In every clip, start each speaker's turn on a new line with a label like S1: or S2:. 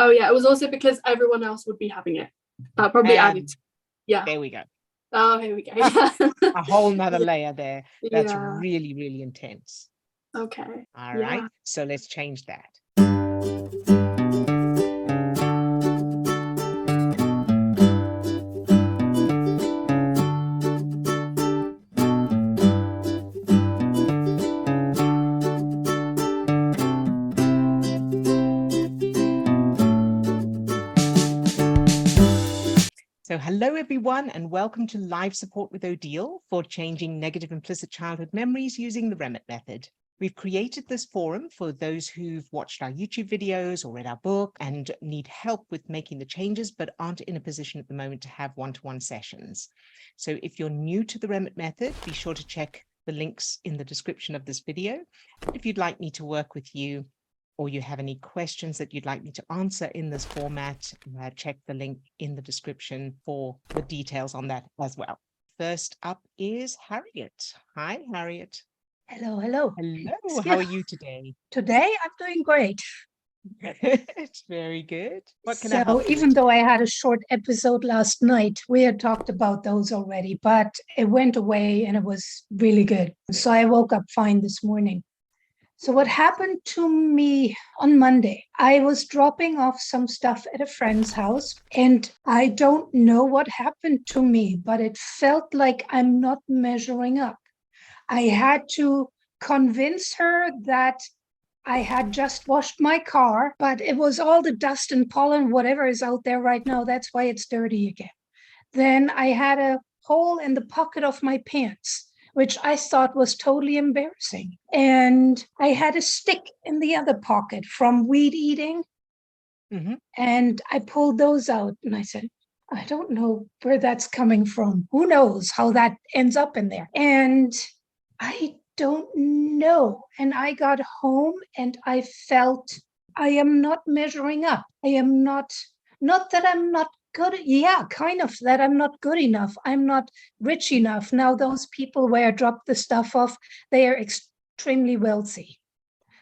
S1: Oh yeah, it was also because everyone else would be having it. That probably added. Yeah.
S2: There we go.
S1: Oh, here we go.
S2: A whole nother layer there. That's
S1: Yeah.
S2: really, really intense.
S1: Okay.
S2: All right. So let's change that. So hello, everyone, and welcome to Live Support with Odille for changing negative implicit childhood memories using the Remmert method. We've created this forum for those who've watched our YouTube videos or read our book and need help with making the changes, but aren't in a position at the moment to have one-to-one sessions. So if you're new to the Remmert method, be sure to check the links in the description of this video. And if you'd like me to work with you, or you have any questions that you'd like me to answer in this format, check the link in the description for the details on that as well. First up is Harriet. Hi, Harriet.
S3: Hello, hello.
S2: Hello, how are you today?
S3: Today, I'm doing great.
S2: It's very good. What can I help you
S3: even
S2: with?
S3: though I had a short episode last night, we had talked about those already, but it went away and it was really good. So I woke up fine this morning. So what happened to me on Monday, I was dropping off some stuff at a friend's house, and I don't know what happened to me, but it felt like I'm not measuring up. I had to convince her that I had just washed my car, but it was all the dust and pollen, whatever is out there right now. That's why it's dirty again. Then I had a hole in the pocket of my pants, which I thought was totally embarrassing. And I had a stick in the other pocket from weed eating.
S2: Mm-hmm.
S3: And I pulled those out and I said, I don't know where that's coming from. Who knows how that ends up in there? And I don't know. And I got home and I felt I am not measuring up. I am not that I'm not good. Yeah, kind of that I'm not good enough. I'm not rich enough. Now, those people where I dropped the stuff off, they are extremely wealthy.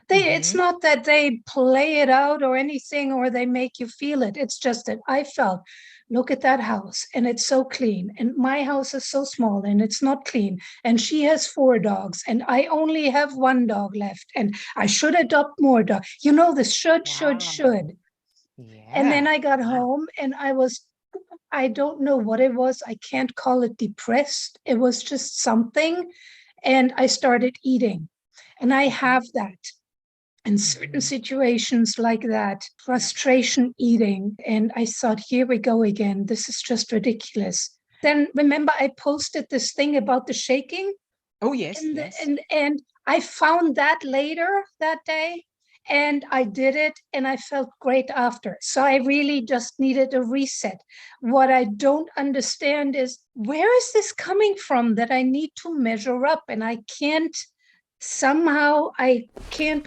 S3: It's not that they play it out or anything, or they make you feel it. It's just that I felt, look at that house and it's so clean. And my house is so small and it's not clean. And she has 4 dogs and I only have 1 dog left. And I should adopt more dogs. You know, this should.
S2: Yeah.
S3: And then I got home and I don't know what it was. I can't call it depressed. It was just something. And I started eating. And I have that in certain situations like that, frustration eating. And I thought, here we go again. This is just ridiculous. Then remember, I posted this thing about the shaking.
S2: Oh, yes.
S3: And I found that later that day. And I did it and I felt great after. So I really just needed a reset. What I don't understand is, where is this coming from that I need to measure up? And I can't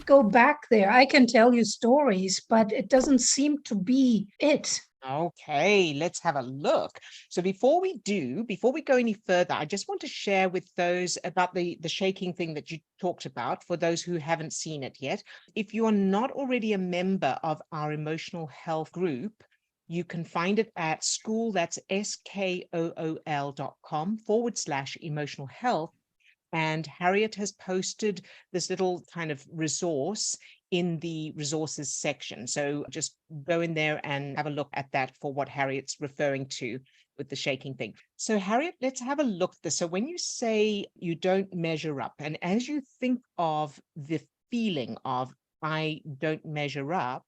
S3: go back there. I can tell you stories, but it doesn't seem to be it.
S2: Okay, let's have a look. So before we go any further, I just want to share with those about the shaking thing that you talked about, for those who haven't seen it yet. If you are not already a member of our emotional health group, you can find it at school, that's skool.com/emotional health. And Harriet has posted this little kind of resource in the resources section. So just go in there and have a look at that for what Harriet's referring to with the shaking thing. So Harriet, let's have a look at this. So when you say you don't measure up, and as you think of the feeling of I don't measure up,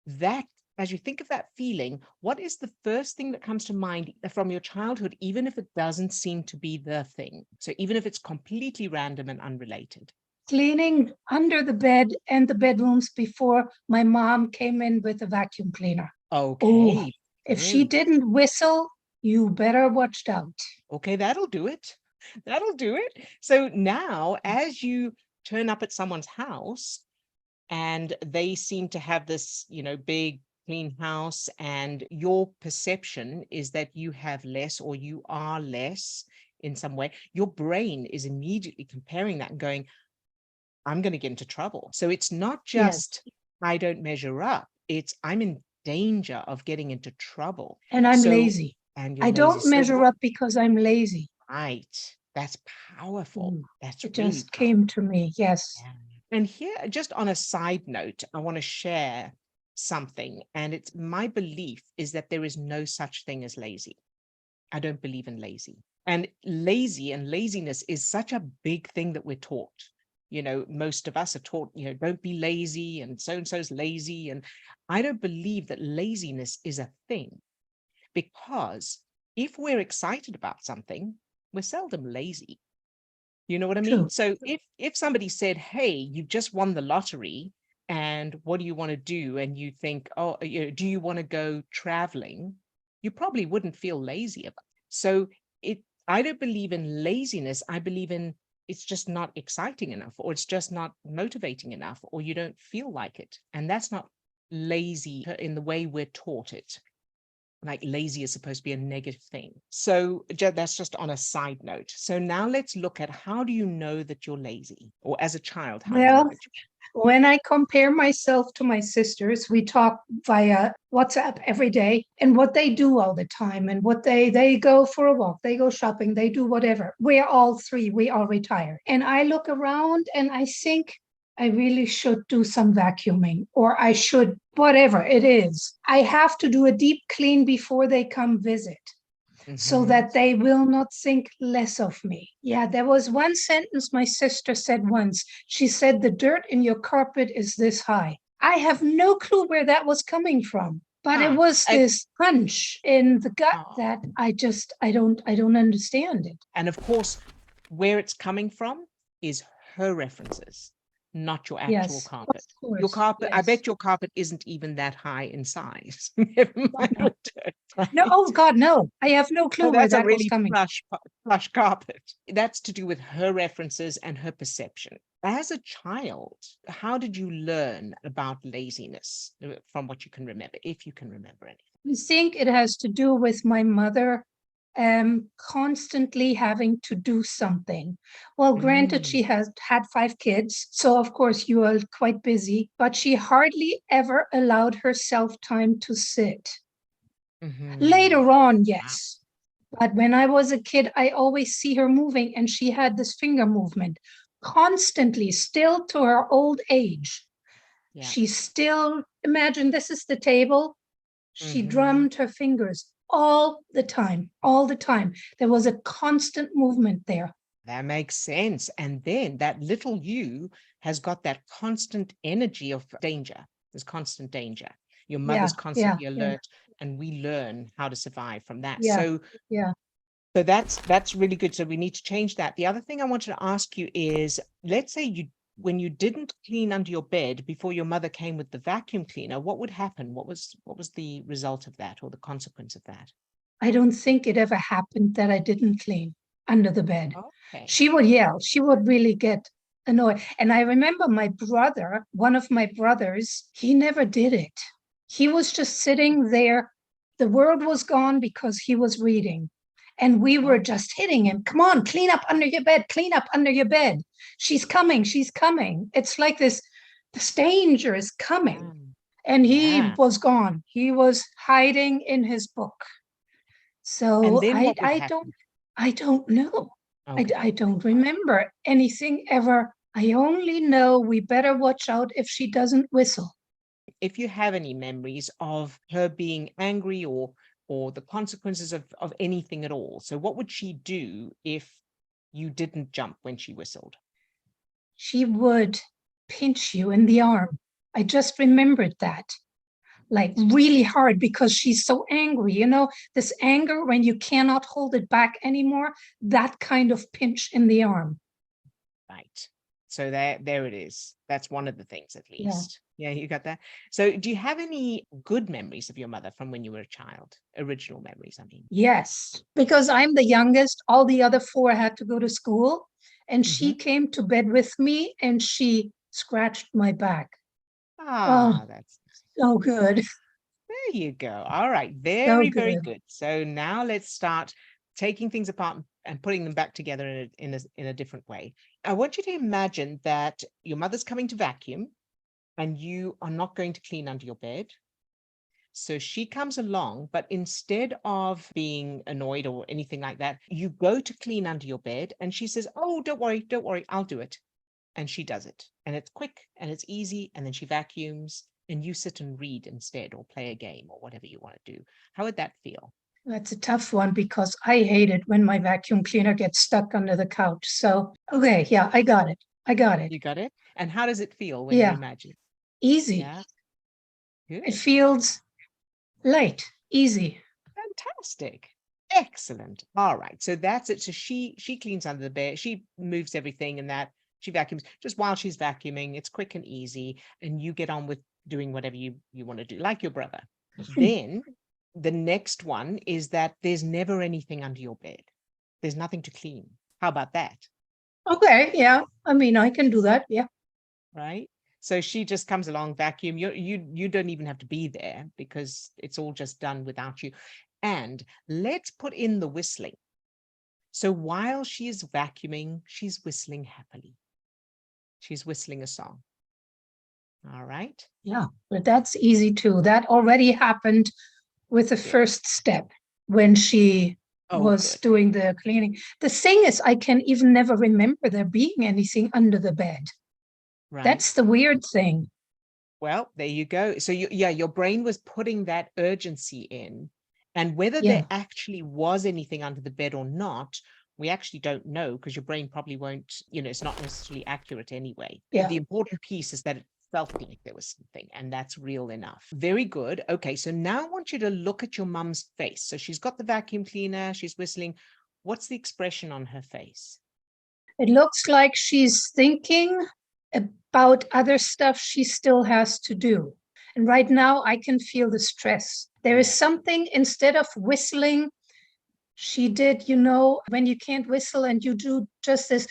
S2: that as you think of that feeling, what is the first thing that comes to mind from your childhood, even if it doesn't seem to be the thing? So even if it's completely random and unrelated.
S3: Cleaning under the bed and the bedrooms before my mom came in with a vacuum cleaner.
S2: Okay.
S3: Ooh, if she didn't whistle, you better watch out.
S2: Okay, that'll do it. That'll do it. So now, as you turn up at someone's house and they seem to have this, big clean house, and your perception is that you have less or you are less in some way, your brain is immediately comparing that and going, I'm going to get into trouble. So it's not just, I don't measure up. I'm in danger of getting into trouble.
S3: And I'm
S2: So-
S3: lazy.
S2: And you're
S3: I don't
S2: lazy. So
S3: measure
S2: what-
S3: up because I'm lazy.
S2: Right. That's powerful.
S3: Mm.
S2: That's
S3: It
S2: really
S3: just came to me. Yes.
S2: powerful. And here, just on a side note, I want to share something. And it's my belief is that there is no such thing as lazy. I don't believe in lazy. And lazy and laziness is such a big thing that we're taught. You know, most of us are taught, you know, don't be lazy and so-and-so's lazy. And I don't believe that laziness is a thing, because if we're excited about something, we're seldom lazy. You know what I mean?
S3: True.
S2: So if somebody said, hey, you just won the lottery and what do you want to do? And you think, oh, you know, do you want to go traveling? You probably wouldn't feel lazy about it. So I don't believe in laziness. I believe in it's just not exciting enough, or it's just not motivating enough, or you don't feel like it. And that's not lazy in the way we're taught it. Like lazy is supposed to be a negative thing. So that's just on a side note. So now let's look at, how do you know that you're lazy? Or as a child, how do you know
S3: Well,
S2: that
S3: when I compare myself to my sisters, we talk via WhatsApp every day, and what they do all the time, and what they go for a walk, they go shopping, they do whatever. We're all three, we all retired. And I look around and I think I really should do some vacuuming, or I should, whatever it is. I have to do a deep clean before they come visit, so
S2: Mhm.
S3: that they will not think less of me. Yeah, there was one sentence my sister said once. She said, the dirt in your carpet is this high. I have no clue where that was coming from, but it was this punch in the gut that I don't understand it.
S2: And of course, where it's coming from is her references, not your actual
S3: Yes,
S2: carpet.
S3: of course.
S2: Your carpet, I
S3: Yes.
S2: bet your carpet isn't even that high in size. Never mind
S3: No.
S2: the dirt,
S3: No,
S2: right?
S3: oh God, no. I have no clue
S2: Oh,
S3: where
S2: that's a
S3: that was
S2: really
S3: coming.
S2: plush carpet. That's to do with her references and her perception. As a child, how did you learn about laziness from what you can remember, if you can remember anything?
S3: I think it has to do with my mother constantly having to do something. Well, granted, she has had 5 kids, so of course you are quite busy, but she hardly ever allowed herself time to sit. Later on, yes. But when I was a kid, I always see her moving, and she had this finger movement constantly, still to her old age.
S2: Yeah.
S3: She still, imagine this is the table. She drummed her fingers all the time, all the time. There was a constant movement there.
S2: That makes sense. And then that little you has got that constant energy of danger. There's constant danger. Your mother's constantly alert, and we learn how to survive from that. So that's really good. So we need to change that. The other thing I wanted to ask you is, let's say when you didn't clean under your bed before your mother came with the vacuum cleaner, what would happen? What was the result of that, or the consequence of that?
S3: I don't think it ever happened that I didn't clean under the bed.
S2: Okay.
S3: She would yell. She would really get annoyed. And I remember my brother, one of my brothers, he never did it. He was just sitting there. The world was gone because he was reading. And we were just hitting him. Come on, clean up under your bed, clean up under your bed. She's coming, she's coming. It's like this danger is coming. And he was gone. He was hiding in his book. So I don't know.
S2: Okay.
S3: I don't remember anything ever. I only know we better watch out if she doesn't whistle.
S2: If you have any memories of her being angry, or the consequences of anything at all. So what would she do if you didn't jump when she whistled?
S3: She would pinch you in the arm. I just remembered that. Like really hard, because she's so angry, you know, this anger when you cannot hold it back anymore, that kind of pinch in the arm.
S2: Right. So there it is. That's one of the things, at least. Yeah, you got that. So do you have any good memories of your mother from when you were a child? Original memories, I mean.
S3: Yes, because I'm the youngest. All the other 4 had to go to school, and she came to bed with me and she scratched my back.
S2: That's
S3: so good.
S2: There you go. All right. Very, very good. So now let's start taking things apart and putting them back together in a different way. I want you to imagine that your mother's coming to vacuum, and you are not going to clean under your bed. So she comes along, but instead of being annoyed or anything like that, you go to clean under your bed and she says, oh, don't worry, I'll do it. And she does it. And it's quick and it's easy. And then she vacuums and you sit and read instead or play a game or whatever you want to do. How would that feel?
S3: That's a tough one because I hate it when my vacuum cleaner gets stuck under the couch. So, okay, yeah, I got it.
S2: You got it? And how does it feel when you
S3: Yeah.
S2: imagine?
S3: Easy.
S2: Yeah. Good.
S3: It feels light, easy.
S2: Fantastic. Excellent. All right. So that's it. So she cleans under the bed. She moves everything and that she vacuums. Just while she's vacuuming, it's quick and easy. And you get on with doing whatever you want to do, like your brother. Then the next one is that there's never anything under your bed. There's nothing to clean. How about that?
S3: Okay, yeah. I mean, I can do that. Yeah.
S2: Right. So she just comes along, vacuum. You don't even have to be there because it's all just done without you. And let's put in the whistling. So while she is vacuuming, she's whistling happily. She's whistling a song. All right.
S3: Yeah, but that's easy too. That already happened with the first step when she was
S2: good.
S3: doing the cleaning. The thing is, I can even never remember there being anything under the bed.
S2: Right.
S3: That's the weird thing.
S2: Well, there you go. So your brain was putting that urgency in, and whether there actually was anything under the bed or not, we actually don't know because your brain probably won't, it's not necessarily accurate anyway.
S3: Yeah.
S2: The important piece is that it felt like there was something, and that's real enough. Very good. Okay, so now I want you to look at your mum's face. So she's got the vacuum cleaner, she's whistling. What's the expression on her face?
S3: It looks like she's thinking about other stuff she still has to do. And right now I can feel the stress. There is something, instead of whistling, she did, when you can't whistle and you do just this.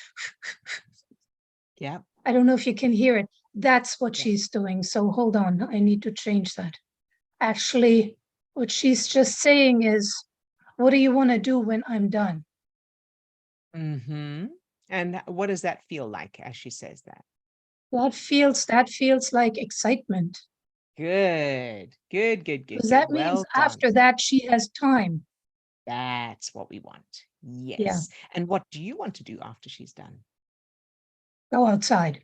S2: Yeah.
S3: I don't know if you can hear it. That's what she's doing. So hold on, I need to change that. Actually, what she's just saying is, what do you want to do when I'm done?
S2: Mm-hmm. And what does that feel like as she says that?
S3: That feels like excitement.
S2: Good.
S3: Because that means after that she has time.
S2: That's what we want. Yes.
S3: Yeah.
S2: And what do you want to do after she's done?
S3: Go outside.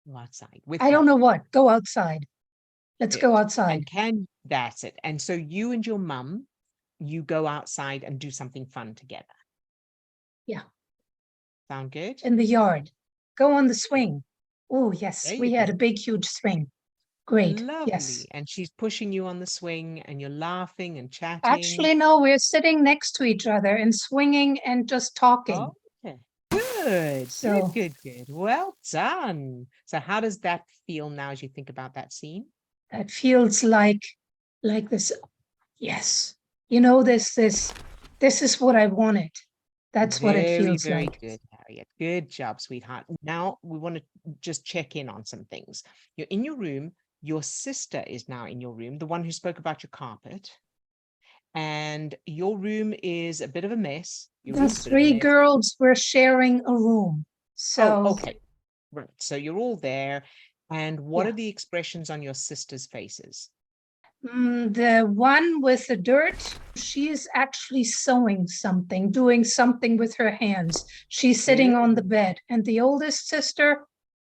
S2: Go outside. With
S3: I don't know what. Go outside. Let's
S2: Good.
S3: go outside.
S2: And that's it. And so you and your mum, you go outside and do something fun together.
S3: Yeah.
S2: Sound good?
S3: In the yard. Go on the swing. Oh, yes. We had a big, huge swing. Great.
S2: Lovely.
S3: Yes.
S2: And she's pushing you on the swing and you're laughing and chatting.
S3: Actually, no, we're sitting next to each other and swinging and just talking.
S2: Oh, okay. Good.
S3: So,
S2: good. Well done. So how does that feel now as you think about that scene?
S3: That feels like this. Yes. This is what I wanted. That's what it feels like.
S2: Very good, Harriet. Good job, sweetheart. Now we want to just check in on some things. You're in your room. Your sister is now in your room, the one who spoke about your carpet. And your room is a bit of a mess.
S3: The three girls were sharing a room. So,
S2: okay. Right. So you're all there. And what are the expressions on your sister's faces?
S3: The one with the dirt, she is actually sewing something, doing something with her hands. She's sitting on the bed. And the oldest sister,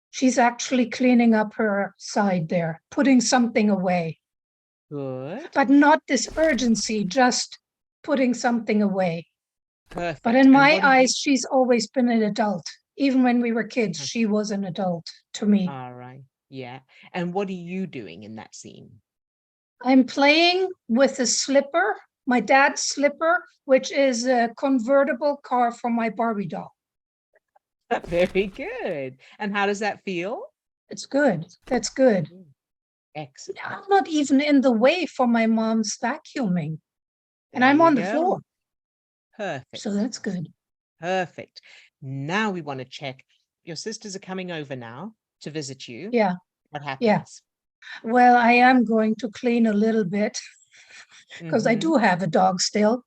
S3: she's actually cleaning up her side there, putting something away.
S2: Good.
S3: But not this urgency, just putting something away.
S2: Perfect.
S3: But in my eyes, she's always been an adult. Even when we were kids, she was an adult to me.
S2: All right. Yeah. And what are you doing in that scene?
S3: I'm playing with a slipper, my dad's slipper, which is a convertible car for my Barbie doll.
S2: Very good. And how does that feel?
S3: It's good. That's good.
S2: Excellent.
S3: I'm not even in the way for my mom's vacuuming. And I'm on the floor.
S2: Perfect.
S3: So that's good.
S2: Perfect. Now we want to check. Your sisters are coming over now to visit you.
S3: Yeah.
S2: What happens?
S3: Yeah. Well, I am going to clean a little bit because I do have a dog still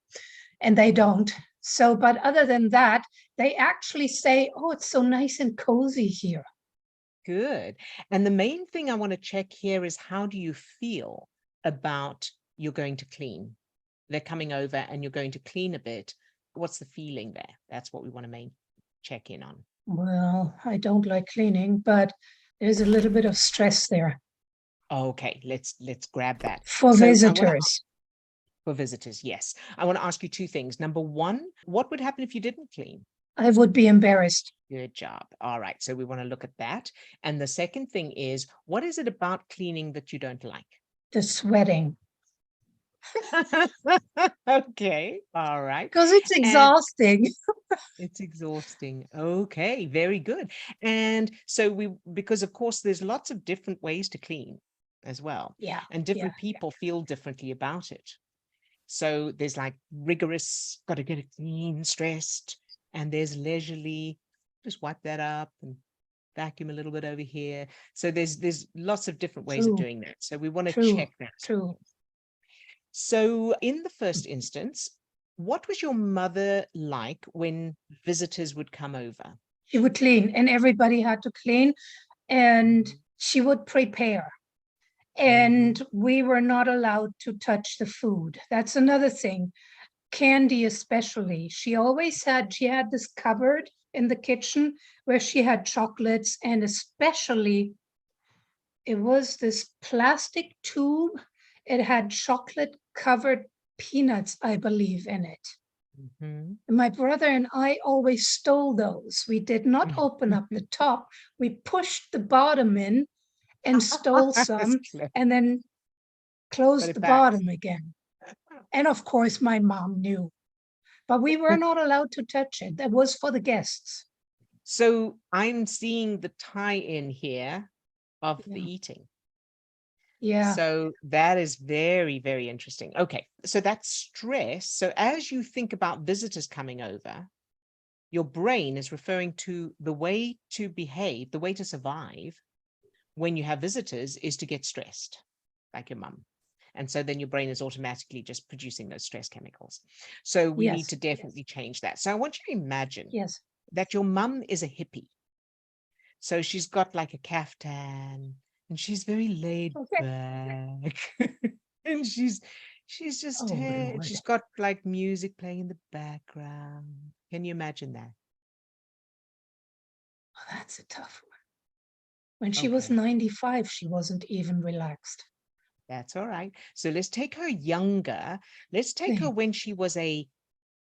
S3: and they don't. So, but other than that, they actually say, oh, it's so nice and cozy here.
S2: Good. And the main thing I want to check here is, how do you feel about you're going to clean? They're coming over and you're going to clean a bit. What's the feeling there? That's what we want to check in on.
S3: Well, I don't like cleaning, but there's a little bit of stress there
S2: Okay, let's grab that.
S3: for
S2: So I wanna-
S3: visitors.
S2: for visitors, yes. I want to ask you two things. Number one, what would happen if you didn't clean?
S3: I would be embarrassed.
S2: Good job. All right. So we want to look at that. And the second thing is, what is it about cleaning that you don't like?
S3: The sweating.
S2: Okay. All right.
S3: Because it's
S2: And
S3: exhausting.
S2: it's exhausting. Okay. Very good. And so because of course, there's lots of different ways to clean as well.
S3: Yeah.
S2: And different people feel differently about it. So there's like rigorous, got to get it clean, stressed. And there's leisurely, just wipe that up and vacuum a little bit over here. So there's lots of different ways of
S3: True.
S2: doing that. So we want to
S3: True.
S2: check that.
S3: True.
S2: So in the first instance, what was your mother like when visitors would come over?
S3: She would clean, and everybody had to clean, and she would prepare. And we were not allowed to touch the food. That's another thing. Candy especially. She had this cupboard in the kitchen where she had chocolates, and especially it was this plastic tube. It had chocolate covered peanuts, I believe, in it.
S2: Mhm.
S3: My brother and I always stole those. We did not open up the top. We pushed the bottom in and stole
S2: That's
S3: some,
S2: clever.
S3: and then
S2: Put
S3: closed
S2: it
S3: the
S2: back.
S3: bottom again. And of course, my mom knew, but we were not allowed to touch it. That was for the guests.
S2: So I'm seeing the tie-in here of the
S3: Yeah.
S2: eating.
S3: Yeah.
S2: So that is very, very interesting. Okay, so that's stress. So as you think about visitors coming over, your brain is referring to the way to behave, the way to survive when you have visitors is to get stressed, like your mum. And so then your brain is automatically just producing those stress chemicals. So we need
S3: Yes.
S2: to definitely change that. So I want you to imagine
S3: Yes.
S2: that your mum is a hippie. So she's got like a caftan and she's very laid
S3: Okay.
S2: back. And she's just
S3: Oh,
S2: here.
S3: Lord.
S2: She's got like music playing in the background. Can you imagine that?
S3: Oh, that's a tough one. When she was
S2: Okay.
S3: 95, she wasn't even relaxed.
S2: That's all right. So let's take her younger. Let's take her
S3: Thank-
S2: when she was a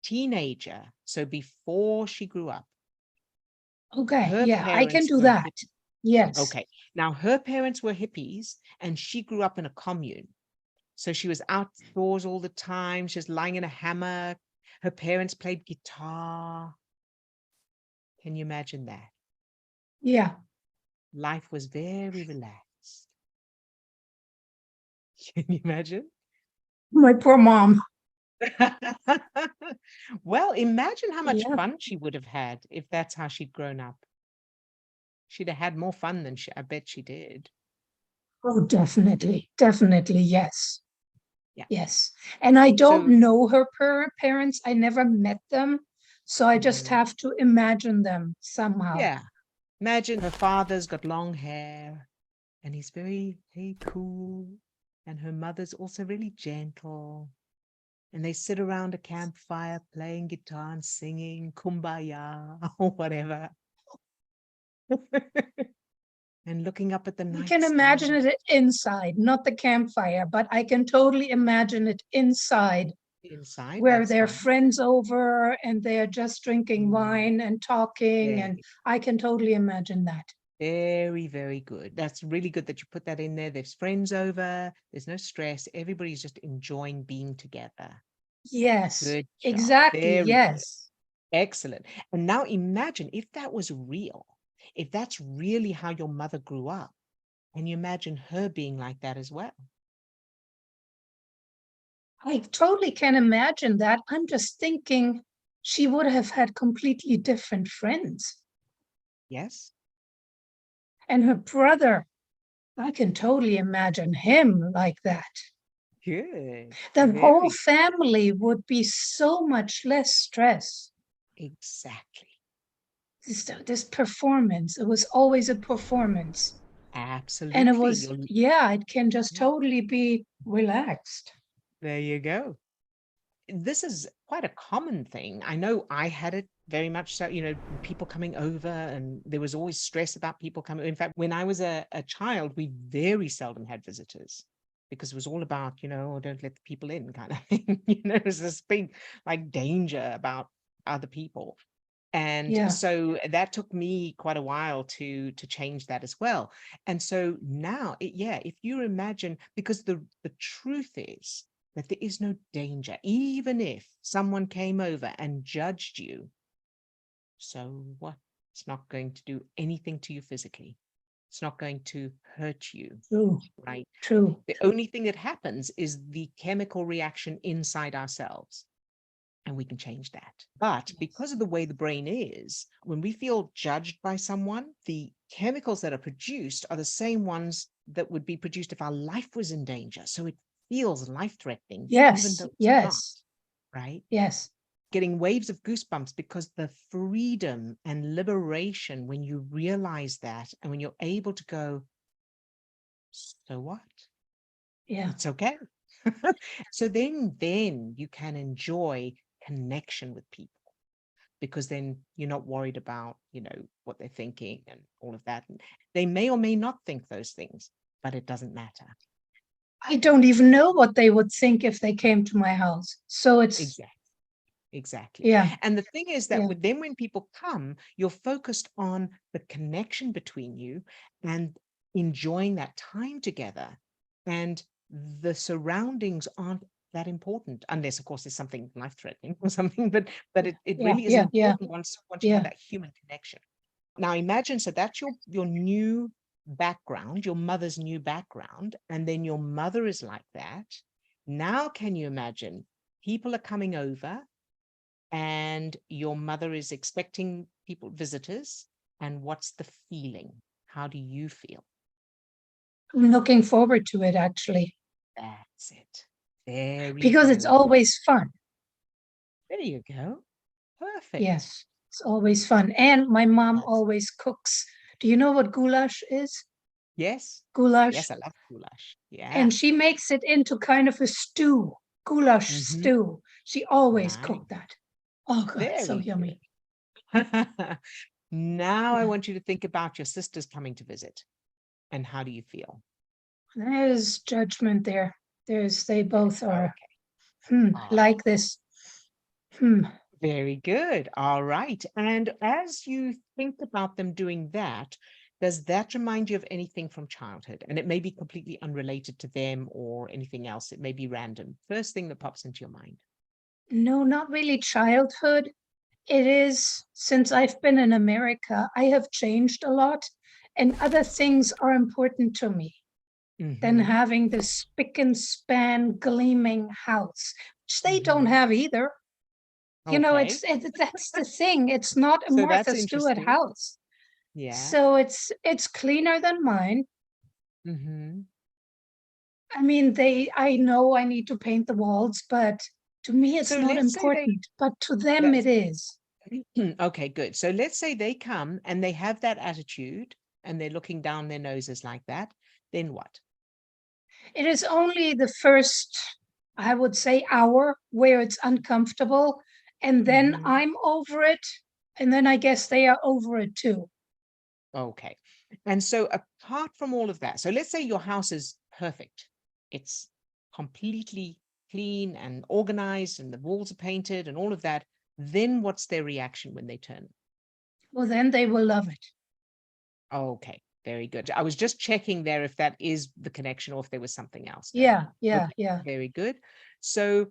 S2: teenager. So before she grew up.
S3: Okay.
S2: Her
S3: Yeah, I can
S2: parents
S3: do
S2: were
S3: that.
S2: hip-
S3: Yes.
S2: Okay. Now her parents were hippies and she grew up in a commune. So she was outdoors all the time. She was lying in a hammock. Her parents played guitar. Can you imagine that?
S3: Yeah.
S2: Life was very relaxed. Can you imagine?
S3: My poor mom.
S2: Well, imagine how much
S3: Yeah.
S2: fun she would have had if that's how she'd grown up. She'd have had more fun than I bet she did.
S3: Oh, definitely. Definitely. Yes.
S2: Yeah.
S3: Yes. And I don't
S2: So,
S3: know her parents. I never met them. So I just
S2: mm,
S3: have to imagine them somehow.
S2: yeah, imagine her father's got long hair and he's very cool. And her mother's also really gentle. And they sit around a campfire playing guitar and singing Kumbaya or whatever. And looking up at the
S3: I
S2: night
S3: can imagine
S2: sky
S3: it inside, not the campfire, but I can totally imagine it inside
S2: inside.
S3: where
S2: That's
S3: there are
S2: fine.
S3: friends over and they're just drinking wine and talking. And I can totally imagine that.
S2: Very, very good. That's really good that you put that in there. There's friends over. There's no stress. Everybody's just enjoying being together.
S3: Yes,
S2: Good job.
S3: exactly.
S2: Very good.
S3: Yes.
S2: Excellent. And now imagine if that was real, if that's really how your mother grew up, and you imagine her being like that as well.
S3: I totally can imagine that. I'm just thinking she would have had completely different friends.
S2: Yes.
S3: And her brother, I can totally imagine him like that.
S2: Good.
S3: The
S2: Very
S3: whole family would be so much less stress.
S2: exactly.
S3: this performance. It was always a performance.
S2: Absolutely.
S3: And it was, yeah, it can just totally be relaxed.
S2: There you go. This is quite a common thing. I know I had it very much so, people coming over, and there was always stress about people coming. In fact, when I was a child, we very seldom had visitors because it was all about, don't let the people in kind of thing. It was this big like danger about other people. And
S3: Yeah.
S2: so that took me quite a while to change that as well. And so now, if you imagine, because the truth is that there is no danger, even if someone came over and judged you. So what? It's not going to do anything to you physically. It's not going to hurt you.
S3: True.
S2: Right?
S3: True.
S2: The only thing that happens is the chemical reaction inside ourselves. And we can change that. But because of the way the brain is, when we feel judged by someone, the chemicals that are produced are the same ones that would be produced if our life was in danger. So it feels life-threatening, even
S3: Yes.
S2: though it's
S3: Yes.
S2: not, right?
S3: Yes.
S2: Getting waves of goosebumps because the freedom and liberation when you realize that, and when you're able to go, so what?
S3: Yeah.
S2: It's okay. So then you can enjoy connection with people, because then you're not worried about, what they're thinking and all of that. And they may or may not think those things, but it doesn't matter.
S3: I don't even know what they would think if they came to my house. So it's
S2: Exactly.
S3: yeah.
S2: And the thing is that
S3: Yeah.
S2: when people come, you're focused on the connection between you and enjoying that time together. And the surroundings aren't that important, unless of course there's something life-threatening or something, but it
S3: Yeah.
S2: really is
S3: Yeah. Yeah.
S2: important once you have
S3: Yeah.
S2: that human connection. Now imagine, so that's your new background, your mother's new background, and then your mother is like that. Now can you imagine people are coming over and your mother is expecting visitors, and what's the feeling? How do you feel?
S3: I'm looking forward to it, actually,
S2: That's it. Very,
S3: because it's
S2: very good.
S3: always fun.
S2: There you go. Perfect.
S3: Yes, it's always fun. And my mom
S2: Yes.
S3: always cooks. Do you know what goulash is?
S2: Yes.
S3: Goulash.
S2: Yes, I love goulash. Yeah.
S3: And she makes it into kind of a stew, goulash stew. She always
S2: Nice.
S3: cooked that. Oh God, so
S2: Very
S3: yummy.
S2: good. Now I
S3: Yeah.
S2: want you to think about your sisters coming to visit, and how do you feel?
S3: There's judgment there. They both are
S2: Ah.
S3: like this.
S2: Very good. All right. And as you think about them doing that, does that remind you of anything from childhood? And it may be completely unrelated to them or anything else. It may be random. First thing that pops into your mind.
S3: No, not really childhood. It is, since I've been in America, I have changed a lot, and other things are important to me than having this spick and span gleaming house, which they don't have either. You know,
S2: Okay.
S3: that's the thing. It's not a
S2: So that's
S3: Martha Stewart
S2: interesting.
S3: house.
S2: Yeah.
S3: So it's cleaner than mine. I mean, I know I need to paint the walls, but to me it's
S2: So
S3: not
S2: let's say
S3: important. But to them it is.
S2: Okay, good. So let's say they come and they have that attitude and they're looking down their noses like that. Then what?
S3: It is only the first, I would say, hour where it's uncomfortable, and then I'm over it, and then I guess they are over it too.
S2: Okay. And so apart from all of that, so let's say your house is perfect. It's completely clean and organized and the walls are painted and all of that. Then what's their reaction when they turn?
S3: Well, then they will love it.
S2: Okay, very good. I was just checking there if that is the connection or if there was something else.
S3: Yeah, yeah,
S2: Okay,
S3: yeah.
S2: very good. So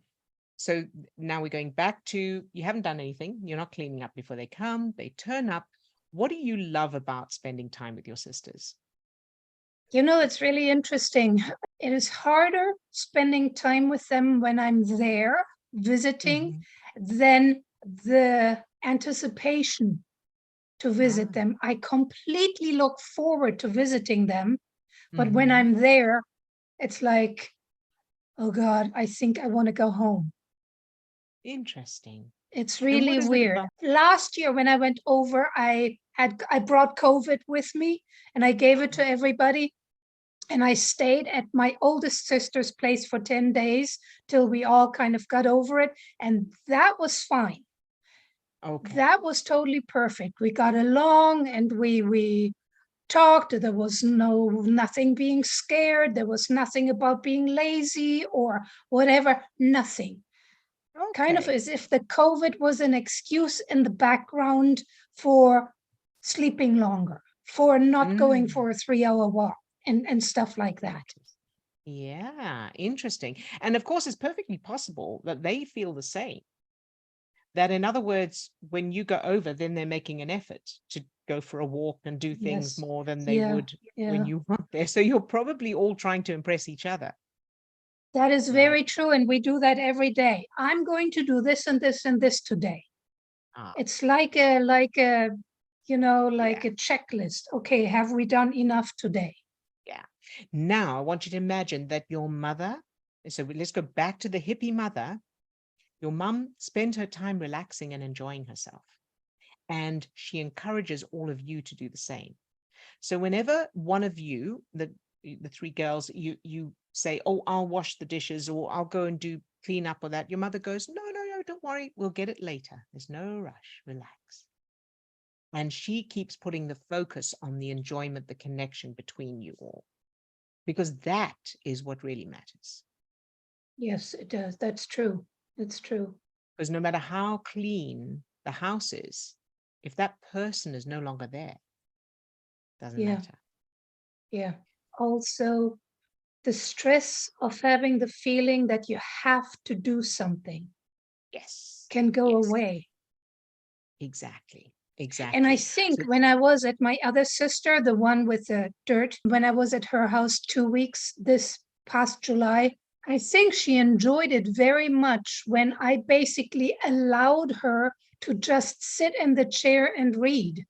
S2: now we're going back to, you haven't done anything. You're not cleaning up before they come. They turn up. What do you love about spending time with your sisters?
S3: You know, it's really interesting. It is harder spending time with them when I'm there visiting than the anticipation to visit them. I completely look forward to visiting them, but when I'm there, it's like, oh God, I think I want to go home.
S2: Interesting.
S3: It's
S2: And what
S3: really
S2: is it
S3: weird.
S2: about?
S3: Last year when I went over, I brought COVID with me and I gave it to everybody. And I stayed at my oldest sister's place for 10 days till we all kind of got over it. And that was fine.
S2: Okay.
S3: That was totally perfect. We got along and we talked. There was nothing being scared. There was nothing about being lazy or whatever. Nothing. Kind of
S2: Okay.
S3: as if the COVID was an excuse in the background for sleeping longer, for not going
S2: Mm.
S3: for a 3-hour walk and stuff like that.
S2: Yeah, interesting. And of course, it's perfectly possible that they feel the same. That, in other words, when you go over, then they're making an effort to go for a walk and do things
S3: Yes.
S2: more than they
S3: Yeah.
S2: would
S3: Yeah.
S2: when you weren't there. So you're probably all trying to impress each other.
S3: That is
S2: Right.
S3: very true. And we do that every day. I'm going to do this and this and this today.
S2: Ah,
S3: It's like a, you know, like
S2: yeah,
S3: a checklist. Okay, have we done enough today?
S2: yeah. Now I want you to imagine that your mother, so let's go back to the hippie mother. Your mum spent her time relaxing and enjoying herself. And she encourages all of you to do the same. So whenever one of you, the three girls, you say, oh, I'll wash the dishes or I'll go and do clean up or that, your mother goes, no, don't worry, we'll get it later. There's no rush, relax. And she keeps putting the focus on the enjoyment, the connection between you all, because that is what really matters.
S3: Yes, it does. That's true. It's true.
S2: Because no matter how clean the house is, if that person is no longer there, doesn't
S3: Yeah.
S2: matter.
S3: Yeah. Also, the stress of having the feeling that you have to do something
S2: Yes.
S3: can go
S2: Yes.
S3: away.
S2: Exactly.
S3: And I
S2: Exactly.
S3: think
S2: So,
S3: when I was at my other sister, the one with the dirt, when I was at her house 2 weeks this past July, I think she enjoyed it very much when I basically allowed her to just sit in the chair and read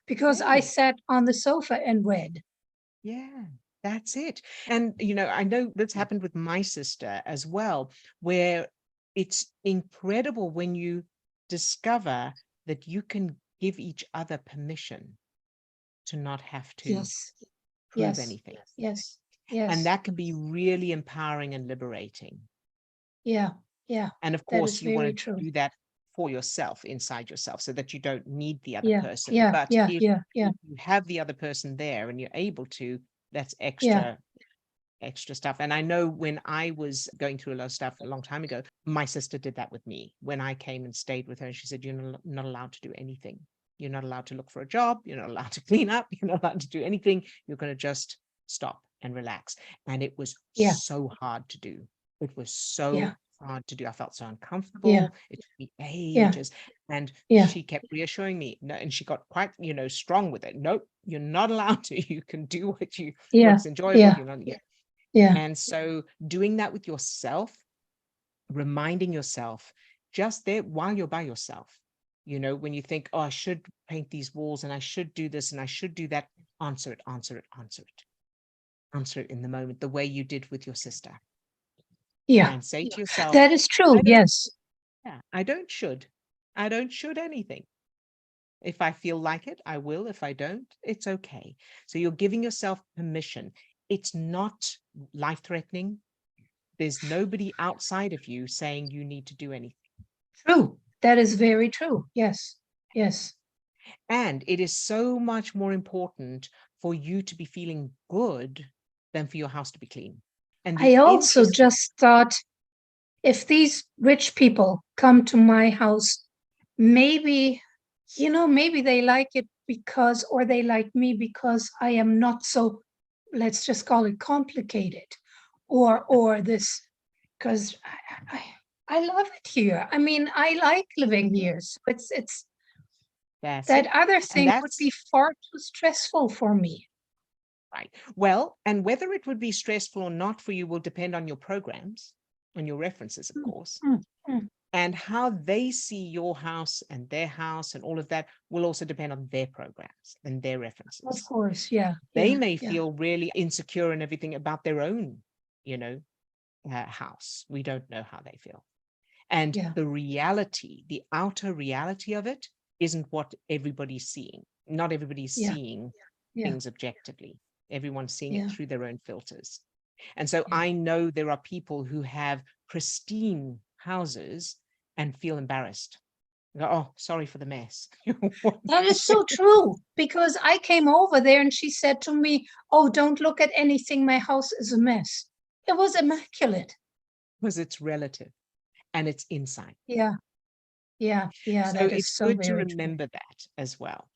S3: because I
S2: hey,
S3: sat on the sofa and read.
S2: yeah, that's it. And, I know that's happened with my sister as well, where it's incredible when you discover that you can give each other permission to not have to
S3: Yes,
S2: prove
S3: yes,
S2: anything.
S3: yes,
S2: And
S3: yes.
S2: that can be really empowering and liberating.
S3: Yeah, yeah,
S2: And of
S3: that is
S2: course, you
S3: very
S2: want
S3: true.
S2: to do that for yourself, inside yourself, so that you don't need the other
S3: Yeah,
S2: person.
S3: yeah,
S2: But
S3: yeah,
S2: if
S3: yeah, yeah,
S2: you have the other person there and you're able to, that's
S3: yeah,
S2: extra stuff. And I know when I was going through a lot of stuff a long time ago, my sister did that with me when I came and stayed with her. And she said, you're not allowed to do anything. You're not allowed to look for a job. You're not allowed to clean up. You're not allowed to do anything. You're going to just stop and relax. And it was
S3: yeah,
S2: so hard to do. It was so
S3: yeah,
S2: hard to do. I felt so
S3: yeah,
S2: uncomfortable. It took me
S3: yeah,
S2: ages. And
S3: yeah,
S2: she kept reassuring me. No, and she got quite, strong with it. Nope, you're not allowed to. You can do
S3: yeah,
S2: what's enjoyable.
S3: yeah,
S2: You're not. Yeah.
S3: yeah,
S2: And so doing that with yourself, reminding yourself just there while you're by yourself, when you think, oh, I should paint these walls and I should do this and I should do that, answer it, answer it, answer it. Answer it in the moment, the way you did with your sister.
S3: yeah.
S2: And say to yourself,
S3: That is true.
S2: I don't,
S3: Yes.
S2: yeah, I don't should anything. If I feel like it, I will. If I don't, it's okay. So you're giving yourself permission. It's not life-threatening. There's nobody outside of you saying you need to do anything.
S3: True. That is very true. Yes. Yes.
S2: And it is so much more important for you to be feeling good than for your house to be clean. And
S3: I
S2: the
S3: also
S2: interesting,
S3: just thought if these rich people come to my house, maybe, maybe they like it because, or they like me because I am not so, let's just call it complicated, or this, because I love it here. I mean, I like living here. So it's
S2: that's
S3: that
S2: it.
S3: other
S2: And
S3: thing would
S2: that's
S3: be far too stressful for me.
S2: right. Well, and whether it would be stressful or not for you will depend on your programs, on your references, of
S3: Mm,
S2: course.
S3: mm, mm.
S2: And how they see your house and their house and all of that will also depend on their programs and their
S3: Of
S2: references.
S3: course, yeah,
S2: They
S3: yeah,
S2: may
S3: yeah.
S2: feel really insecure and everything about their own, house. We don't know how they feel. And
S3: Yeah.
S2: the reality, the outer reality of it isn't what everybody's seeing. Not everybody's
S3: Yeah.
S2: seeing
S3: Yeah.
S2: things objectively. Everyone's seeing
S3: Yeah.
S2: it through their own filters. And so
S3: Yeah.
S2: I know there are people who have pristine houses and feel embarrassed. Go, oh, sorry for the mess.
S3: That is so true, because I came over there and she said to me, "Oh, don't look at anything. My house is a mess." It was immaculate.
S2: Because it's relative and it's inside.
S3: Yeah. Yeah. Yeah.
S2: So
S3: That is
S2: it's
S3: so
S2: good to
S3: very true.
S2: remember that as well.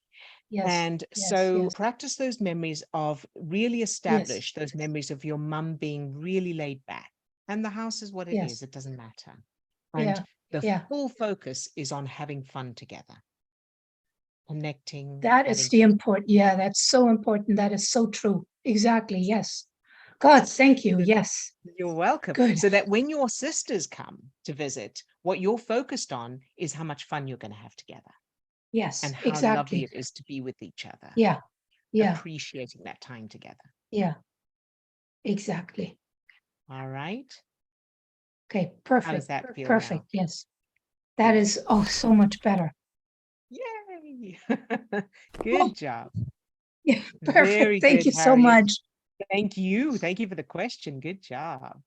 S3: Yes.
S2: And
S3: Yes.
S2: so
S3: Yes.
S2: practice those memories of really
S3: Yes.
S2: establish those memories of your mum being really laid back. And the house is what it is.
S3: Yes.
S2: It doesn't matter.
S3: Yeah.
S2: And the
S3: Yeah.
S2: full focus is on having fun together, connecting,
S3: That is
S2: having
S3: the
S2: fun.
S3: important. Yeah, that's so important. That is so true. Exactly. Yes. God, thank you.
S2: Good.
S3: Yes.
S2: You're welcome.
S3: Good.
S2: So that when your sisters come to visit, what you're focused on is how much fun you're going to have together
S3: Yes.
S2: and how lovely
S3: Exactly.
S2: it is to be with each other,
S3: Yeah. Yeah.
S2: appreciating that time together.
S3: Yeah. Exactly.
S2: All right.
S3: Okay.
S2: How does
S3: Perfect.
S2: that feel
S3: Perfect.
S2: now?
S3: Yes. That
S2: Good.
S3: is, oh, so much better.
S2: Yay.
S3: Oh,
S2: Good job.
S3: yeah.
S2: Very
S3: Perfect. Thank
S2: good,
S3: you so
S2: Harriet.
S3: much.
S2: Thank you. Thank you for the question. Good job.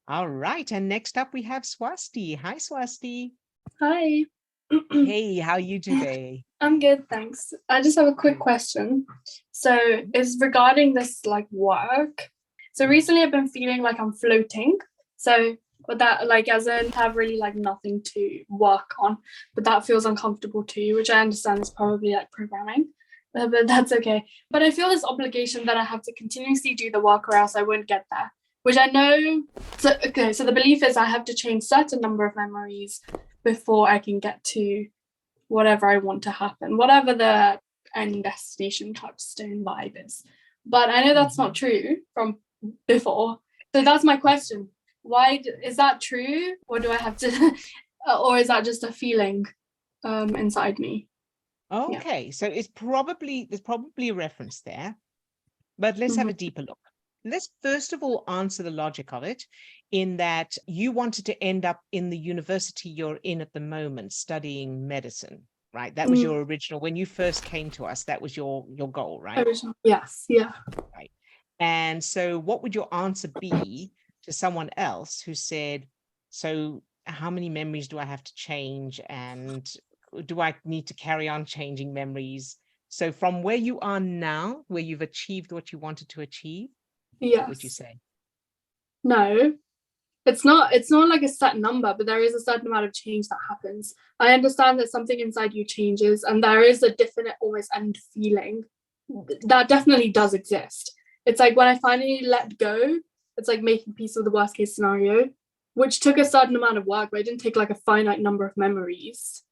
S2: All right. And next up we have Swasti. Hi, Swasti.
S1: Hi.
S2: Hey, how are you today?
S1: I'm good, thanks. I just have a quick question. So it's regarding this like work. So recently I've been feeling like I'm floating. So but that like as in have really like nothing to work on, but that feels uncomfortable to you, which I understand is probably like programming. But that's okay. But I feel this obligation that I have to continuously do the work or else I won't get there. Which I know so okay, so the belief is I have to change certain number of memories before I can get to whatever I want to happen, whatever the end destination Touchstone vibe is. But I know that's not true from before. So that's my question. Why is that true? Or do I have to, or is that just a feeling inside me?
S2: Okay, so there's probably a reference there, but let's have a deeper look. Let's first of all answer the logic of it in that you wanted to end up in the university you're in at the moment studying medicine, right? That was your original, when you first came to us, that was your goal, right?
S1: Original. Yes, yeah.
S2: Right. And so what would your answer be to someone else who said, so how many memories do I have to change? And do I need to carry on changing memories? So from where you are now, where you've achieved what you wanted to achieve,
S1: yes.
S2: What would you say?
S1: No, it's not like a set number, but there is a certain amount of change that happens. I understand that something inside you changes and there is a definite almost end feeling that definitely does exist. It's like when I finally let go, it's like making peace with the worst case scenario, which took a certain amount of work, but it didn't take like a finite number of memories.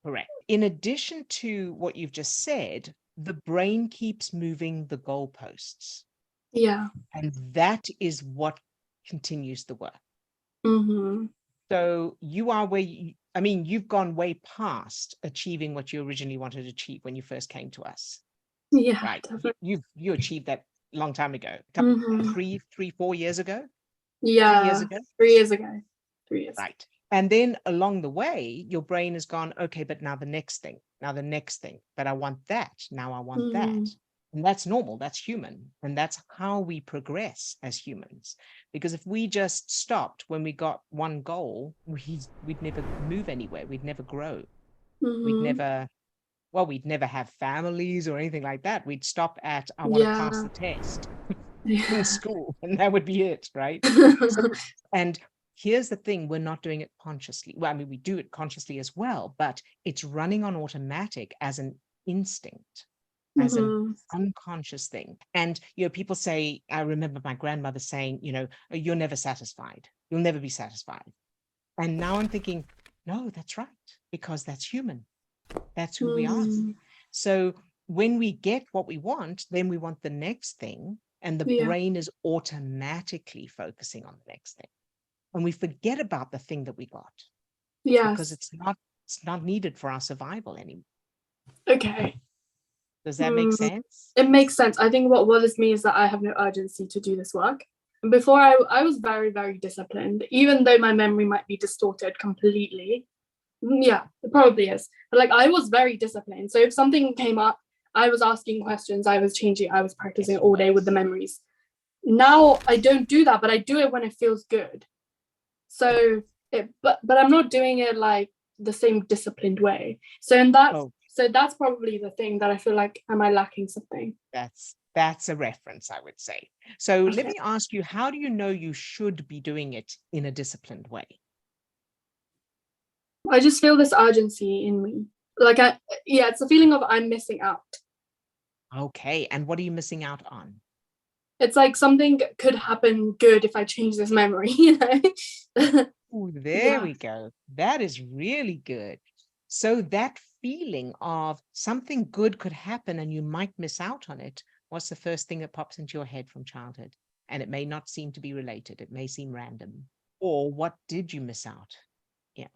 S2: Correct. In addition to what you've just said, the brain keeps moving the goalposts.
S1: Yeah.
S2: And that is what continues the work. So you are where you've gone way past achieving what you originally wanted to achieve when you first came to us.
S1: Yeah.
S2: Right.
S1: Definitely.
S2: You achieved that a long time ago. 4 years ago?
S1: Yeah.
S2: 3 years ago?
S1: 3 years ago. 3 years.
S2: Right. And then along the way, your brain has gone, okay, but now the next thing, but I want that. Now I want that. And that's normal. That's human. And that's how we progress as humans. Because if we just stopped when we got one goal, we'd never move anywhere. We'd never grow. We'd never have families or anything like that. We'd stop at, I want to pass the test in school, and that would be it, right? And here's the thing, we're not doing it consciously. Well, we do it consciously as well, but it's running on automatic as an instinct, as an unconscious thing. And, people say, I remember my grandmother saying, you're never satisfied. You'll never be satisfied. And now I'm thinking, no, that's right, because that's human. That's who we are. So when we get what we want, then we want the next thing, and the brain is automatically focusing on the next thing. And we forget about the thing that we got.
S1: Yes.
S2: Because it's not needed for our survival anymore.
S1: Okay.
S2: Does that make sense?
S1: It makes sense. I think what bothers me is that I have no urgency to do this work. Before I was very, very disciplined, even though my memory might be distorted completely. Yeah, it probably is. But like I was very disciplined. So if something came up, I was asking questions, I was changing, I was practicing all day with the memories. Now I don't do that, but I do it when it feels good. So but I'm not doing it like the same disciplined way. So that's probably the thing that I feel like, am I lacking something?
S2: That's a reference, I would say. So
S1: Okay.
S2: let me ask you, how do you know you should be doing it in a disciplined way?
S1: I just feel this urgency in me. Like it's a feeling of I'm missing out.
S2: Okay, and what are you missing out on?
S1: It's like something could happen good if I change this memory,
S2: Oh, there we go. That is really good. So that feeling of something good could happen and you might miss out on it, what's the first thing that pops into your head from childhood? And it may not seem to be related. It may seem random. Or what did you miss out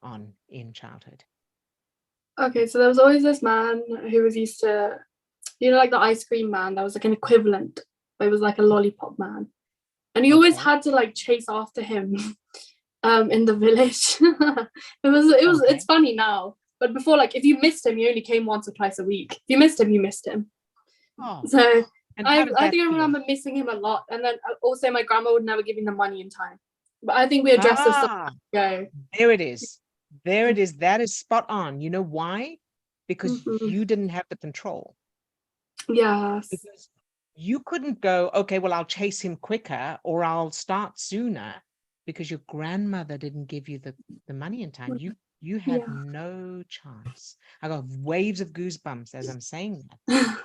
S2: on in childhood?
S1: Okay, so there was always this man who was used to, like the ice cream man, that was like an equivalent. It was like a lollipop man. And you always had to like chase after him in the village. It's funny now. But before, like if you missed him, he only came once or twice a week. If you missed him, you missed him.
S2: Oh.
S1: So I think I
S2: feel?
S1: remember missing him a lot. And then also my grandma would never give me the money in time. But I think we addressed this stuff.
S2: There it is. There it is. That is spot on. You know why? Because you didn't have the control.
S1: Yes.
S2: Because you couldn't go, okay, well, I'll chase him quicker or I'll start sooner, because your grandmother didn't give you the money in time. You had no chance. I got waves of goosebumps as I'm saying that.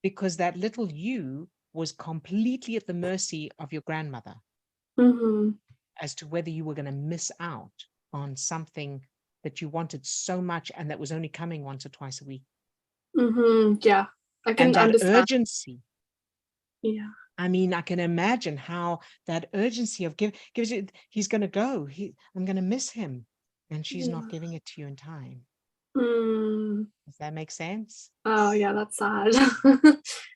S2: Because that little you was completely at the mercy of your grandmother as to whether you were going to miss out on something that you wanted so much and that was only coming once or twice a week.
S1: Yeah, I can understand.
S2: Urgency.
S1: Yeah.
S2: I mean, I can imagine how that urgency of gives you, he's going to go, I'm going to miss him, and she's not giving it to you in time. Does that make sense?
S1: Oh yeah, that's sad.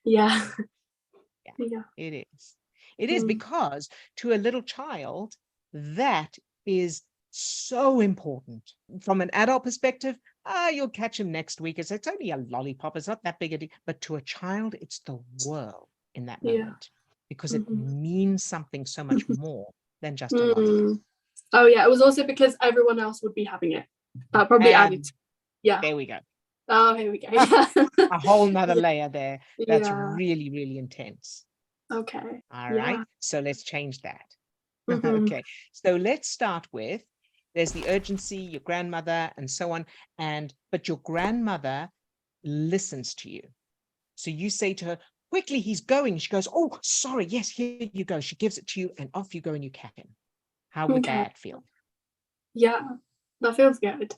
S1: Yeah.
S2: It is. It is, because to a little child, that is so important. From an adult perspective, you'll catch him next week. It's only a lollipop. It's not that big a deal. But to a child, it's the world in that moment, because it means something so much more than just a lollipop.
S1: Oh yeah, it was also because everyone else would be having it. That probably added.
S2: There we go.
S1: Oh, here we go.
S2: A whole nother layer there. That's really, really intense.
S1: Okay.
S2: All right. So let's change that. Okay. So let's start with, there's the urgency, your grandmother, and so on. But your grandmother listens to you. So you say to her, quickly, he's going. She goes, oh, sorry. Yes, here you go. She gives it to you and off you go and you cap him. How would that feel?
S1: Yeah, that feels good.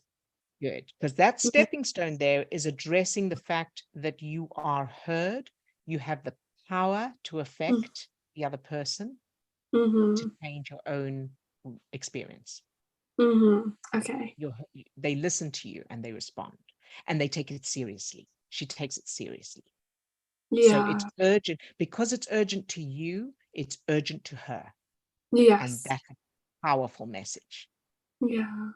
S2: Good. Because that stepping stone there is addressing the fact that you are heard. You have the power to affect the other person, to change your own experience.
S1: Okay.
S2: They listen to you and they respond, and they take it seriously. She takes it seriously. So it's urgent. Because it's urgent to you, it's urgent to her.
S1: Yes.
S2: And that's a powerful message.
S1: Yeah.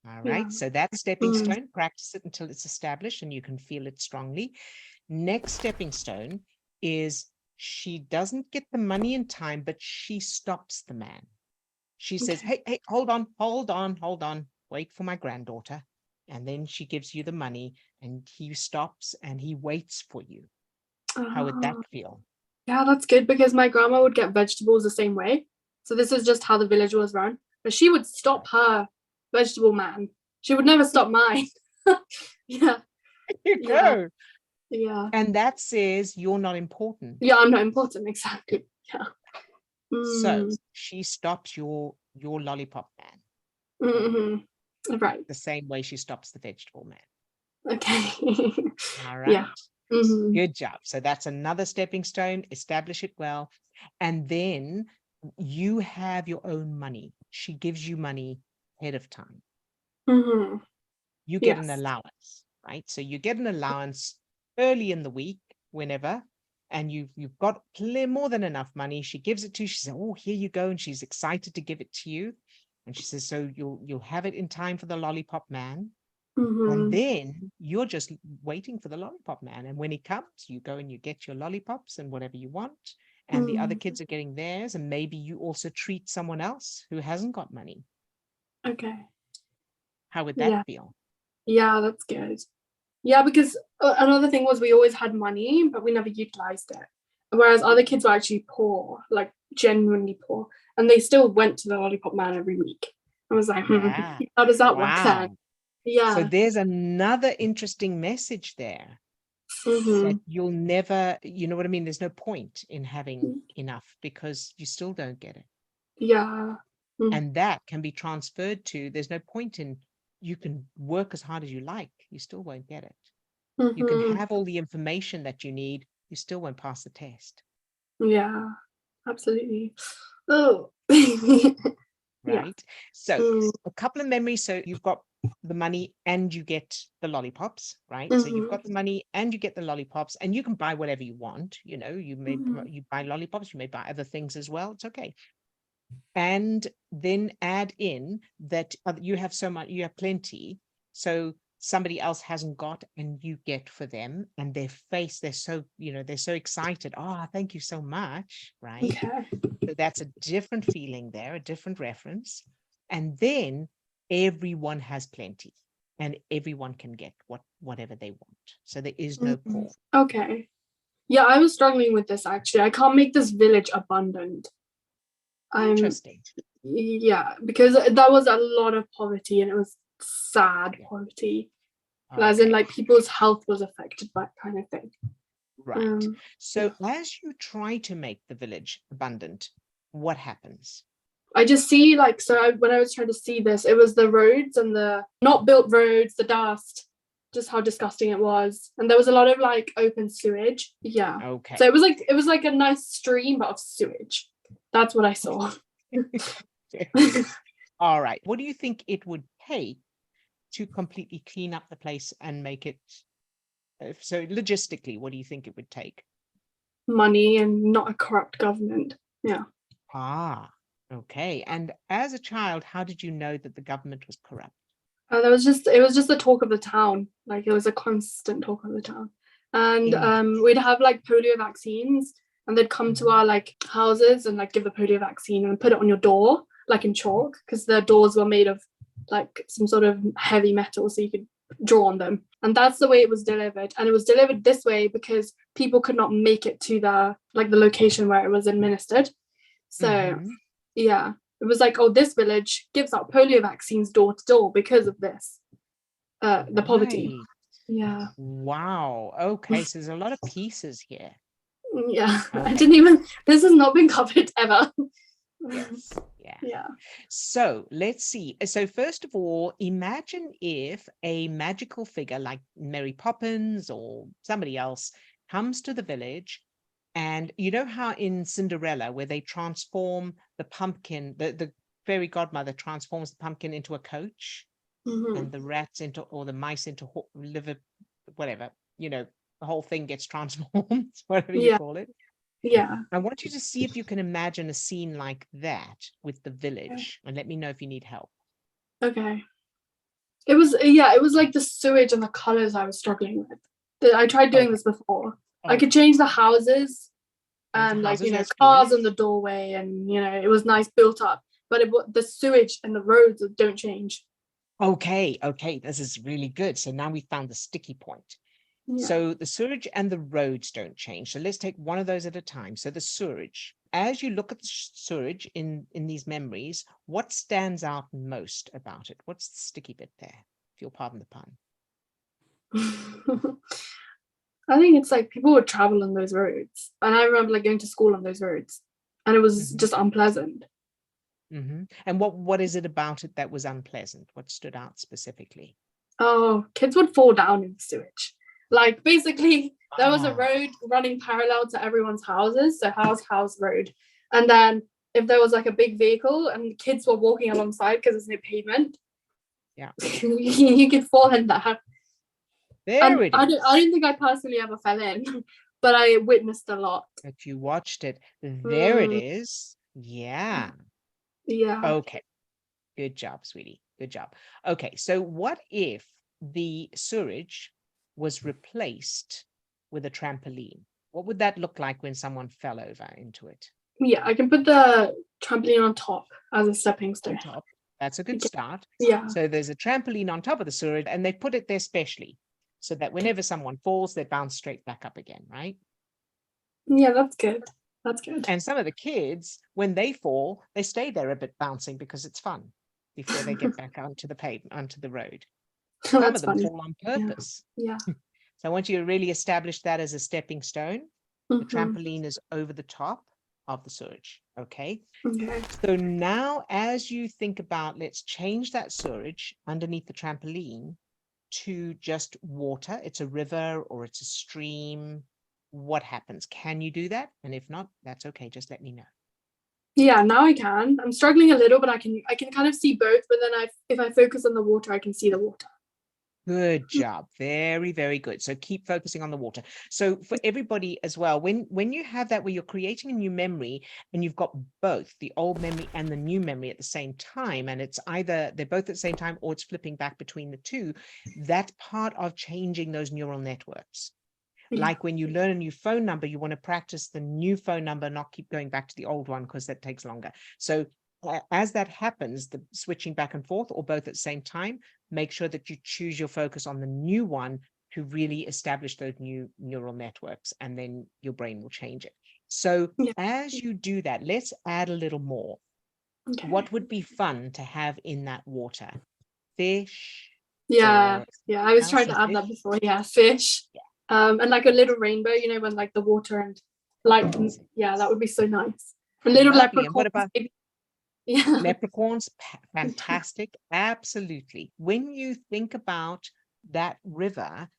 S2: All right. So that stepping stone, practice it until it's established and you can feel it strongly. Next stepping stone is, she doesn't get the money in time, but she stops the man. She says, hey, hold on. Wait for my granddaughter. And then she gives you the money and he stops and he waits for you. How would that feel?
S1: Yeah, that's good, because my grandma would get vegetables the same way. So this is just how the village was run. But she would stop her vegetable man. She would never stop mine. Yeah.
S2: There you go.
S1: Yeah.
S2: And that says you're not important.
S1: Yeah, I'm not important. Exactly. Yeah.
S2: So she stops your lollipop man.
S1: Right.
S2: The same way she stops the vegetable man.
S1: Okay.
S2: All right.
S1: Yeah.
S2: Good job. So that's another stepping stone. Establish it well. And then you have your own money. She gives you money ahead of time. You get an allowance, right? So you get an allowance early in the week, whenever, and you've got more than enough money. She gives it to you. She says, oh, here you go. And she's excited to give it to you. And she says, so you'll have it in time for the lollipop man. And then you're just waiting for the lollipop man. And when he comes, you go and you get your lollipops and whatever you want. And the other kids are getting theirs. And maybe you also treat someone else who hasn't got money.
S1: Okay.
S2: How would that feel?
S1: Yeah, that's good. Yeah, because another thing was we always had money, but we never utilized it. Whereas other kids were actually poor, like genuinely poor. And they still went to the lollipop man every week. I was like, how does that work then? Yeah.
S2: So there's another interesting message there. That you'll never, you know what I mean? There's no point in having enough because you still don't get it.
S1: Yeah.
S2: And that can be transferred to, there's no point in, you can work as hard as you like, you still won't get it. You can have all the information that you need, you still won't pass the test.
S1: Yeah, absolutely. Oh.
S2: Right. So a couple of memories. So you've got the money and you get the lollipops, right? So you've got the money and you get the lollipops, and you can buy whatever you want. You know, you may you buy lollipops, you may buy other things as well. It's okay. And then add in that you have so much, you have plenty. So somebody else hasn't got, and you get for them, and their face, they're so, you know, they're so excited. Oh, thank you so much. Right.
S1: Okay.
S2: So that's a different feeling there, a different reference. And then everyone has plenty and everyone can get whatever they want. So there is no poor.
S1: Okay. Yeah, I was struggling with this actually. I can't make this village abundant.
S2: Interesting.
S1: Yeah, because that was a lot of poverty, and it was sad poverty. Okay. As in, like, people's health was affected by that kind of thing.
S2: Right. So as you try to make the village abundant, what happens?
S1: I just see, like, when I was trying to see this, it was the roads and the not built roads, the dust, just how disgusting it was. And there was a lot of like open sewage. Yeah.
S2: Okay.
S1: So it was like a nice stream, but of sewage. That's what I saw.
S2: All right. What do you think it would take to completely clean up the place and make it, so logistically, what do you think it would take?
S1: Money and not a corrupt government. Yeah.
S2: Okay. And as a child, how did you know that the government was corrupt?
S1: It was just the talk of the town. Like, it was a constant talk of the town. And we'd have like polio vaccines, and they'd come to our like houses and like give the polio vaccine and put it on your door, like in chalk, because the doors were made of like some sort of heavy metal, so you could draw on them. And that's the way it was delivered. And it was delivered this way because people could not make it to the location where it was administered. So yeah, it was like, oh, this village gives out polio vaccines door to door because of this, the poverty. Yeah.
S2: Wow. Okay, so there's a lot of pieces here.
S1: Yeah.
S2: Okay.
S1: This has not been covered ever.
S2: Yes.
S1: Yeah.
S2: So let's see. So first of all, imagine if a magical figure like Mary Poppins or somebody else comes to the village, and you know how in Cinderella, where they transform the pumpkin, the fairy godmother transforms the pumpkin into a coach, and the rats into, or the mice into liver, whatever, you know, the whole thing gets transformed, whatever you call it.
S1: Yeah.
S2: I want you to see if you can imagine a scene like that with the village, and let me know if you need help.
S1: Okay. It was like the sewage and the colors I was struggling with. I tried doing this before. I could change the houses and like, you know, cars in the doorway, and you know, it was nice built up, but the sewage and the roads don't change.
S2: Okay, this is really good. So now we found the sticky point. Yeah. So the sewage and the roads don't change. So let's take one of those at a time. So the sewage, as you look at the sewage in these memories, what stands out most about it? What's the sticky bit there, if you'll pardon the pun?
S1: I think it's like people would travel on those roads. And I remember like going to school on those roads, and it was just unpleasant.
S2: And what is it about it that was unpleasant? What stood out specifically?
S1: Oh, kids would fall down in the sewage. Like, basically, there was a road running parallel to everyone's houses, so house, road. And then if there was like a big vehicle and kids were walking alongside because there's no pavement, you could fall in that.
S2: I
S1: don't think I personally ever fell in, but I witnessed a lot.
S2: But you watched it. There it is. Yeah.
S1: Yeah.
S2: Okay. Good job, sweetie. Good job. Okay. So what if the sewage was replaced with a trampoline? What would that look like when someone fell over into it?
S1: Yeah, I can put the trampoline on top as a stepping stone.
S2: On top. That's a good start.
S1: Yeah.
S2: So there's a trampoline on top of the sewage, and they put it there specially so that whenever someone falls, they bounce straight back up again, right?
S1: Yeah, that's good. That's good.
S2: And some of the kids, when they fall, they stay there a bit bouncing because it's fun before they get back onto the pavement, onto the road. Some
S1: That's
S2: of them
S1: funny.
S2: fall on purpose.
S1: Yeah.
S2: So I want you to really establish that as a stepping stone. The
S1: Mhm.
S2: trampoline is over the top of the sewage. Okay.
S1: Okay.
S2: So now as you think about, let's change that sewage underneath the trampoline to just water. It's a river or it's a stream. What happens? Can you do that? And if not, that's okay. Just let me know.
S1: Yeah, now I can. I'm struggling a little, but I can kind of see both. But then if I focus on the water, I can see the water.
S2: Good job. Very, very good. So keep focusing on the water. So for everybody as well, when you have that where you're creating a new memory and you've got both the old memory and the new memory at the same time, and it's either they're both at the same time or it's flipping back between the two, that's part of changing those neural networks.
S1: Yeah.
S2: Like when you learn a new phone number, you want to practice the new phone number, not keep going back to the old one because that takes longer. So as that happens, the switching back and forth or both at the same time, make sure that you choose your focus on the new one to really establish those new neural networks, and then your brain will change it. So
S1: Yeah.
S2: as you do that, let's add a little more.
S1: Okay.
S2: What would be fun to have in that water? Fish?
S1: Yeah.
S2: or
S1: Yeah. I was
S2: else
S1: trying to
S2: in
S1: add that
S2: fish?
S1: before. Yeah. Fish.
S2: Yeah.
S1: And like a little rainbow, when like the water and light. Yeah, that would be so nice. A little
S2: Lovely. And what
S1: leprechaun.
S2: about
S1: Yeah.
S2: leprechauns? Fantastic. Absolutely. When you think about that river,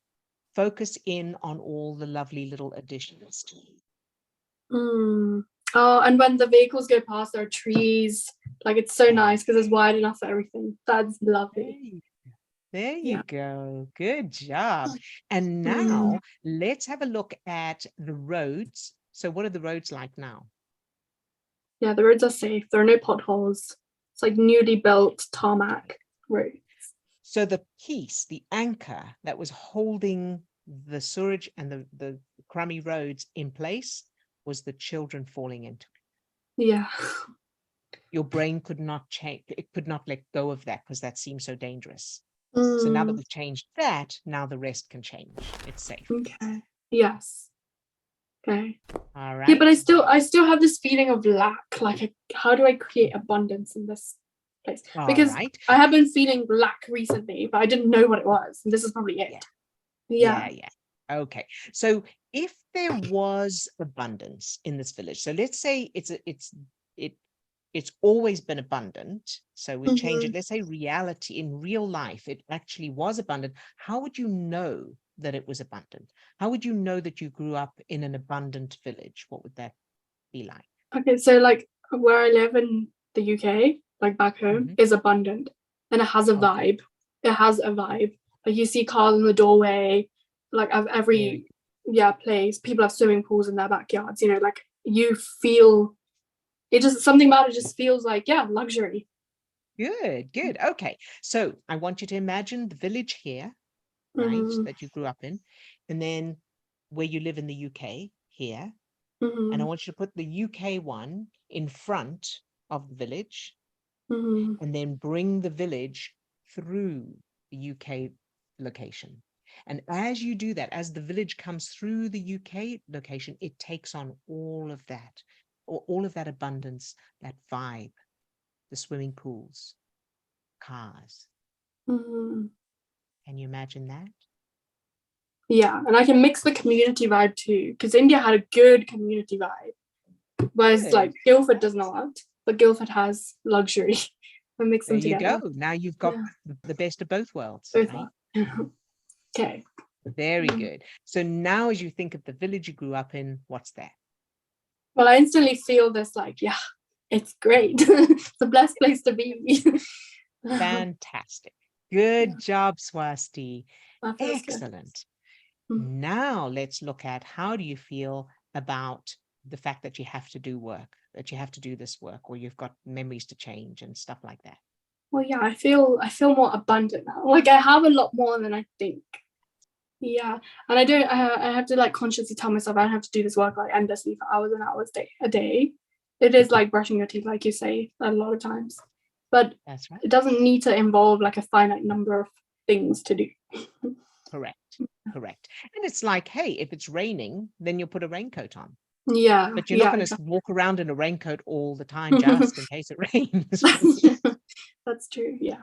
S2: focus in on all the lovely little additions to it.
S1: Mm. Oh, and when the vehicles go past, there are trees. Like it's so nice because it's wide enough for everything. That's lovely.
S2: There you
S1: Yeah.
S2: go. Good job. And now let's have a look at the roads. So what are the roads like now?
S1: Yeah, the roads are safe. There are no potholes. It's like newly built tarmac roads.
S2: So the piece, the anchor that was holding the sewage and the crummy roads in place was the children falling into it.
S1: Yeah.
S2: Your brain could not change, it could not let go of that because that seems so dangerous. So now that we've changed that, now the rest can change. It's safe.
S1: Okay. Yes. Okay.
S2: All right.
S1: Yeah, but I still have this feeling of lack. Like, how do I create abundance in this place? Because I have been feeling lack recently, but I didn't know what it was. And this is probably it.
S2: Yeah. Okay. So if there was abundance in this village, so let's say it's always been abundant. So we change it. Let's say reality in real life, it actually was abundant. How would you know that it was abundant? How would you know that you grew up in an abundant village? What would that be like?
S1: Okay, so like where I live in the UK, like back home, is abundant, and it has a vibe. It has a vibe. Like you see cars in the doorway, like of every place. People have swimming pools in their backyards. Like you feel. It just something about it just feels like luxury.
S2: Good. Okay. So I want you to imagine the village here, right, that you grew up in, and then where you live in the UK here. And I want you to put the UK one in front of the village, and then bring the village through the UK location. And as you do that, as the village comes through the UK location, it takes on all of that, or all of that abundance, that vibe, the swimming pools, cars. Can you imagine that?
S1: Yeah, and I can mix the community vibe too, because India had a good community vibe, whereas like Guildford does not, but Guildford has luxury. I mix them together.
S2: There you go. Now you've got the best of both worlds.
S1: Okay.
S2: Very good. So now as you think of the village you grew up in, what's there?
S1: Well, I instantly feel this like, it's great. It's a blessed place to be.
S2: Fantastic. Good job, Swasti.
S1: That feels
S2: Excellent.
S1: good.
S2: Now let's look at, how do you feel about the fact that you have to do work, that you have to do this work, or you've got memories to change and stuff like that?
S1: Well, yeah, I feel more abundant now. Like I have a lot more than I think. Yeah, and I have to like consciously tell myself I don't have to do this work like endlessly for hours and hours a day. It is like brushing your teeth, like you say, a lot of times, but
S2: That's right.
S1: it doesn't need to involve like a finite number of things to do.
S2: Correct. And it's like, hey, if it's raining, then you'll put a raincoat on.
S1: Yeah,
S2: but you're not going to
S1: exactly.
S2: walk around in a raincoat all the time just in case it rains.
S1: That's true. Yeah.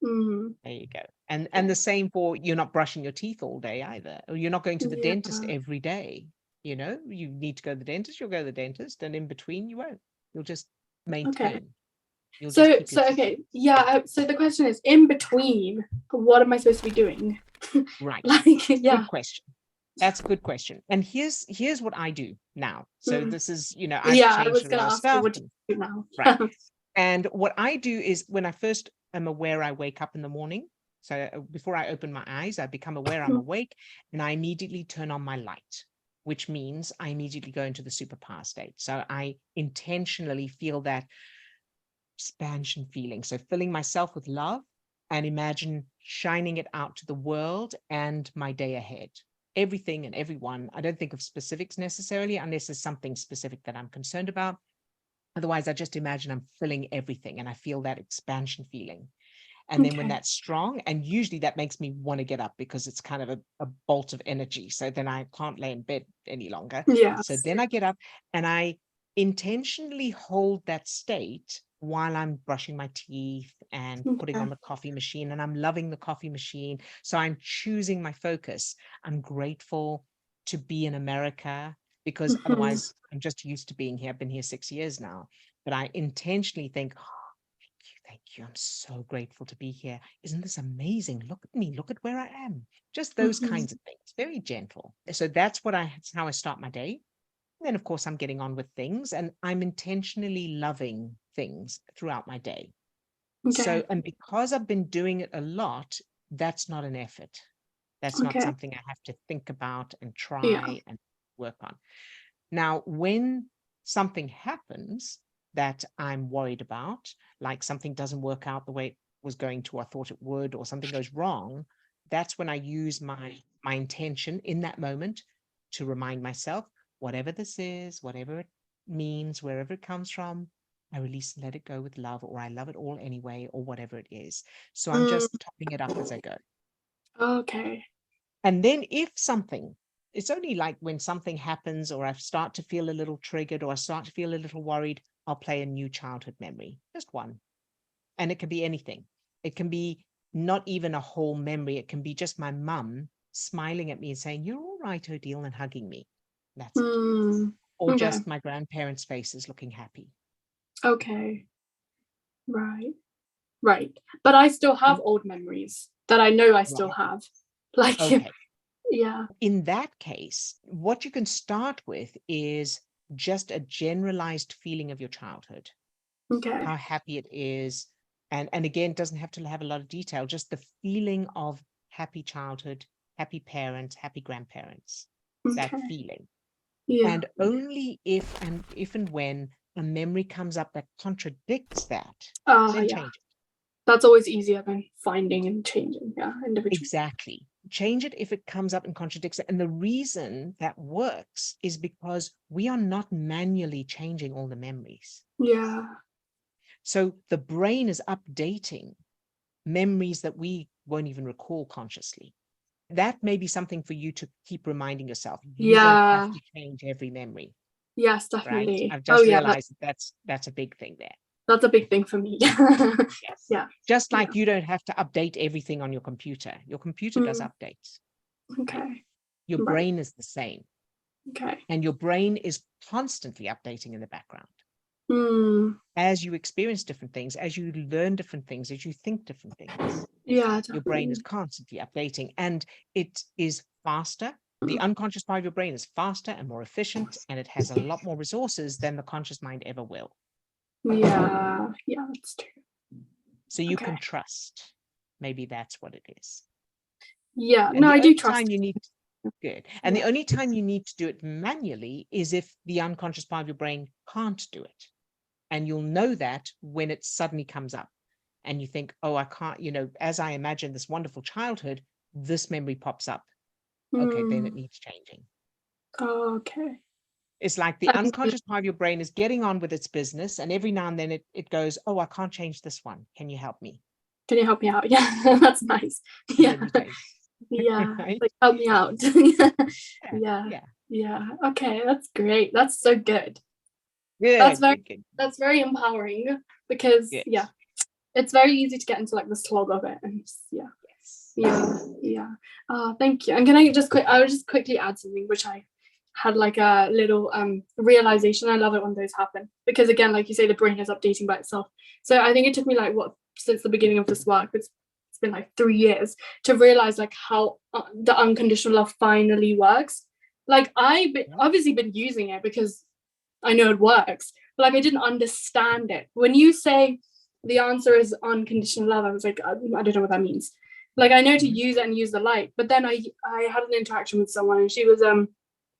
S1: Mm.
S2: There you go. And the same for, you're not brushing your teeth all day either, or you're not going to the dentist every day. You know, you need to go to the dentist, you'll go to the dentist, and in between you won't. You'll just maintain.
S1: Okay.
S2: You'll
S1: So
S2: just keep
S1: okay, yeah. So the question is, in between, what am I supposed to be doing?
S2: Right.
S1: Like, yeah.
S2: Good question. That's a good question. And here's what I do now. So this is, I've
S1: I was
S2: changed a
S1: gonna
S2: lot of
S1: ask you
S2: stuff.
S1: what do you do now.
S2: Right. And what I do is, when I first am aware I wake up in the morning, so before I open my eyes, I become aware I'm awake, and I immediately turn on my light, which means I immediately go into the superpower state. So I intentionally feel that expansion feeling. So filling myself with love and imagine shining it out to the world and my day ahead. Everything and everyone. I don't think of specifics necessarily, unless there's something specific that I'm concerned about. Otherwise, I just imagine I'm filling everything, and I feel that expansion feeling. And then when that's strong, and usually that makes me want to get up, because it's kind of a bolt of energy. So then I can't lay in bed any longer.
S1: Yeah.
S2: So then I get up and I intentionally hold that state while I'm brushing my teeth and putting on the coffee machine, and I'm loving the coffee machine. So I'm choosing my focus. I'm grateful to be in America, because otherwise I'm just used to being here. I've been here 6 years now, but I intentionally think, thank you. I'm so grateful to be here. Isn't this amazing? Look at me. Look at where I am. Just those kinds of things. Very gentle. So that's how I start my day. And then, of course, I'm getting on with things, and I'm intentionally loving things throughout my day. So, and because I've been doing it a lot, that's not an effort. That's not something I have to think about and try and work on. Now, when something happens that I'm worried about, like something doesn't work out the way it was going to, or I thought it would, or something goes wrong, that's when I use my intention in that moment to remind myself, whatever this is, whatever it means, wherever it comes from, I release and let it go with love, or I love it all anyway, or whatever it is. So I'm just topping it up as I go.
S1: Okay.
S2: And then if something, it's only like when something happens, or I start to feel a little triggered, or I start to feel a little worried, I'll play a new childhood memory, just one. And it can be anything. It can be not even a whole memory. It can be just my mum smiling at me and saying, "You're all right, Odille," and hugging me. That's it. Or just my grandparents' faces looking happy.
S1: Okay. Right. But I still have old memories that I know I still have. Like, yeah.
S2: In that case, what you can start with is just a generalized feeling of your childhood. How happy it is. And again, it doesn't have to have a lot of detail, just the feeling of happy childhood, happy parents, happy grandparents, that feeling.
S1: Yeah.
S2: And only if and when a memory comes up that contradicts that, then change it.
S1: That's always easier than finding and changing. Yeah, individually.
S2: Exactly. Change it if it comes up and contradicts it. And the reason that works is because we are not manually changing all the memories.
S1: Yeah.
S2: So the brain is updating memories that we won't even recall consciously. That may be something for you to keep reminding yourself. You don't have to change every memory.
S1: Yes, definitely.
S2: Right? I've just realized that's a big thing there.
S1: That's a big thing for me.
S2: Yes.
S1: Yeah.
S2: Just like you don't have to update everything on your computer. Your computer does updates.
S1: Okay.
S2: Your brain is the same.
S1: Okay.
S2: And your brain is constantly updating in the background. As you experience different things, as you learn different things, as you think different things.
S1: Yeah,
S2: your brain is constantly updating, and it is faster. The unconscious part of your brain is faster and more efficient, and it has a lot more resources than the conscious mind ever will.
S1: Yeah, that's true.
S2: So you can trust. Maybe that's what it is.
S1: Yeah,
S2: and
S1: no, I do
S2: only
S1: trust.
S2: time you need Good. And
S1: Yeah.
S2: the only time you need to do it manually is if the unconscious part of your brain can't do it. And you'll know that when it suddenly comes up and you think, oh, I can't, as I imagine this wonderful childhood, this memory pops up. Okay, then it needs changing.
S1: Oh, okay.
S2: It's like the unconscious part of your brain is getting on with its business. And every now and then it goes, oh, I can't change this one. Can you help me?
S1: Can you help me out? Yeah, that's nice. Yeah. Yeah.
S2: Right?
S1: Like, help me out. Yeah.
S2: Yeah.
S1: Yeah. Okay, that's great. That's so good.
S2: Good.
S1: That's very empowering because
S2: Good.
S1: yeah, it's very easy to get into like the slog of it. And yeah.
S2: Yes.
S1: Yeah. Thank you. And can I will just quickly add something which I had like a little realization. I love it when those happen because again, like you say, the brain is updating by itself. So I think it took me like since the beginning of this work, it's been like 3 years to realize like how the unconditional love finally works. Like I've obviously been using it because I know it works, but like I didn't understand it. When you say the answer is unconditional love, I was like, I don't know what that means. Like I know to use it and use the light, but then I had an interaction with someone and she was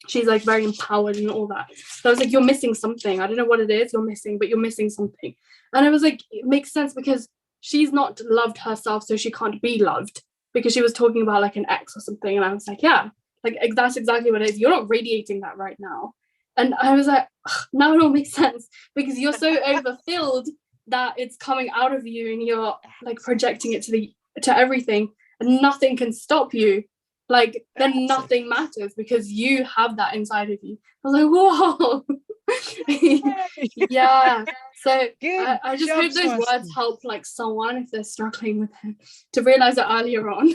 S1: she's like very empowered and all that. So I was like, you're missing something. I don't know what it is you're missing, but you're missing something. And I was like, it makes sense because she's not loved herself, so she can't be loved, because she was talking about like an ex or something. And I was like, yeah, like that's exactly what it is. You're not radiating that right now. And I was like, now it all makes sense because you're so overfilled that it's coming out of you and you're like projecting it to everything and nothing can stop you. Like then nothing matters because you have that inside of you. I was like, whoa. Yeah. So I just hope those words help like someone if they're struggling with it to realize it earlier on.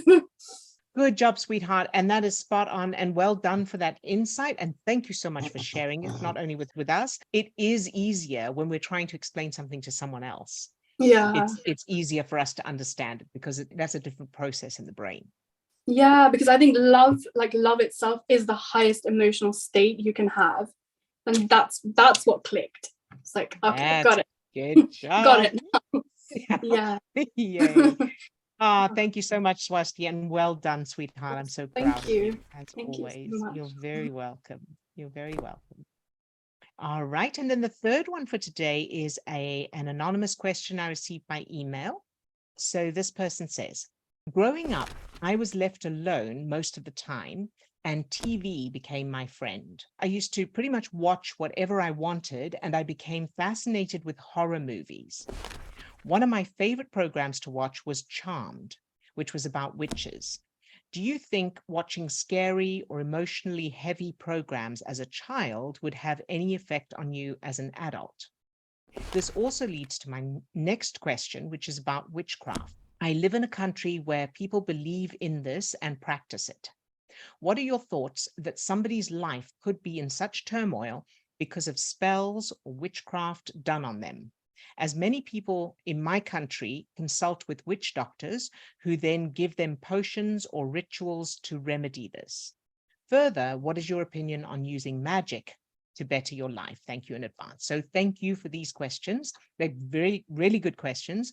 S2: Good job, sweetheart. And that is spot on and well done for that insight. And thank you so much for sharing it, not only with us. It is easier when we're trying to explain something to someone else.
S1: Yeah.
S2: It's easier for us to understand it because that's a different process in the brain.
S1: Yeah, because I think love itself is the highest emotional state you can have. And that's what clicked. It's like, okay, got it.
S2: Good job.
S1: Got it now. Yeah.
S2: Yay. Thank you so much, Swasti, and well done, sweetheart. I'm so proud of you. As always. You're very welcome. You're very welcome. All right. And then the third one for today is an anonymous question I received by email. So this person says, growing up, I was left alone most of the time, and TV became my friend. I used to pretty much watch whatever I wanted, and I became fascinated with horror movies. One of my favorite programs to watch was Charmed, which was about witches. Do you think watching scary or emotionally heavy programs as a child would have any effect on you as an adult? This also leads to my next question, which is about witchcraft. I live in a country where people believe in this and practice it. What are your thoughts that somebody's life could be in such turmoil because of spells or witchcraft done on them? As many people in my country consult with witch doctors who then give them potions or rituals to remedy this. Further, what is your opinion on using magic to better your life? Thank you in advance. So thank you for these questions. They're very, really good questions.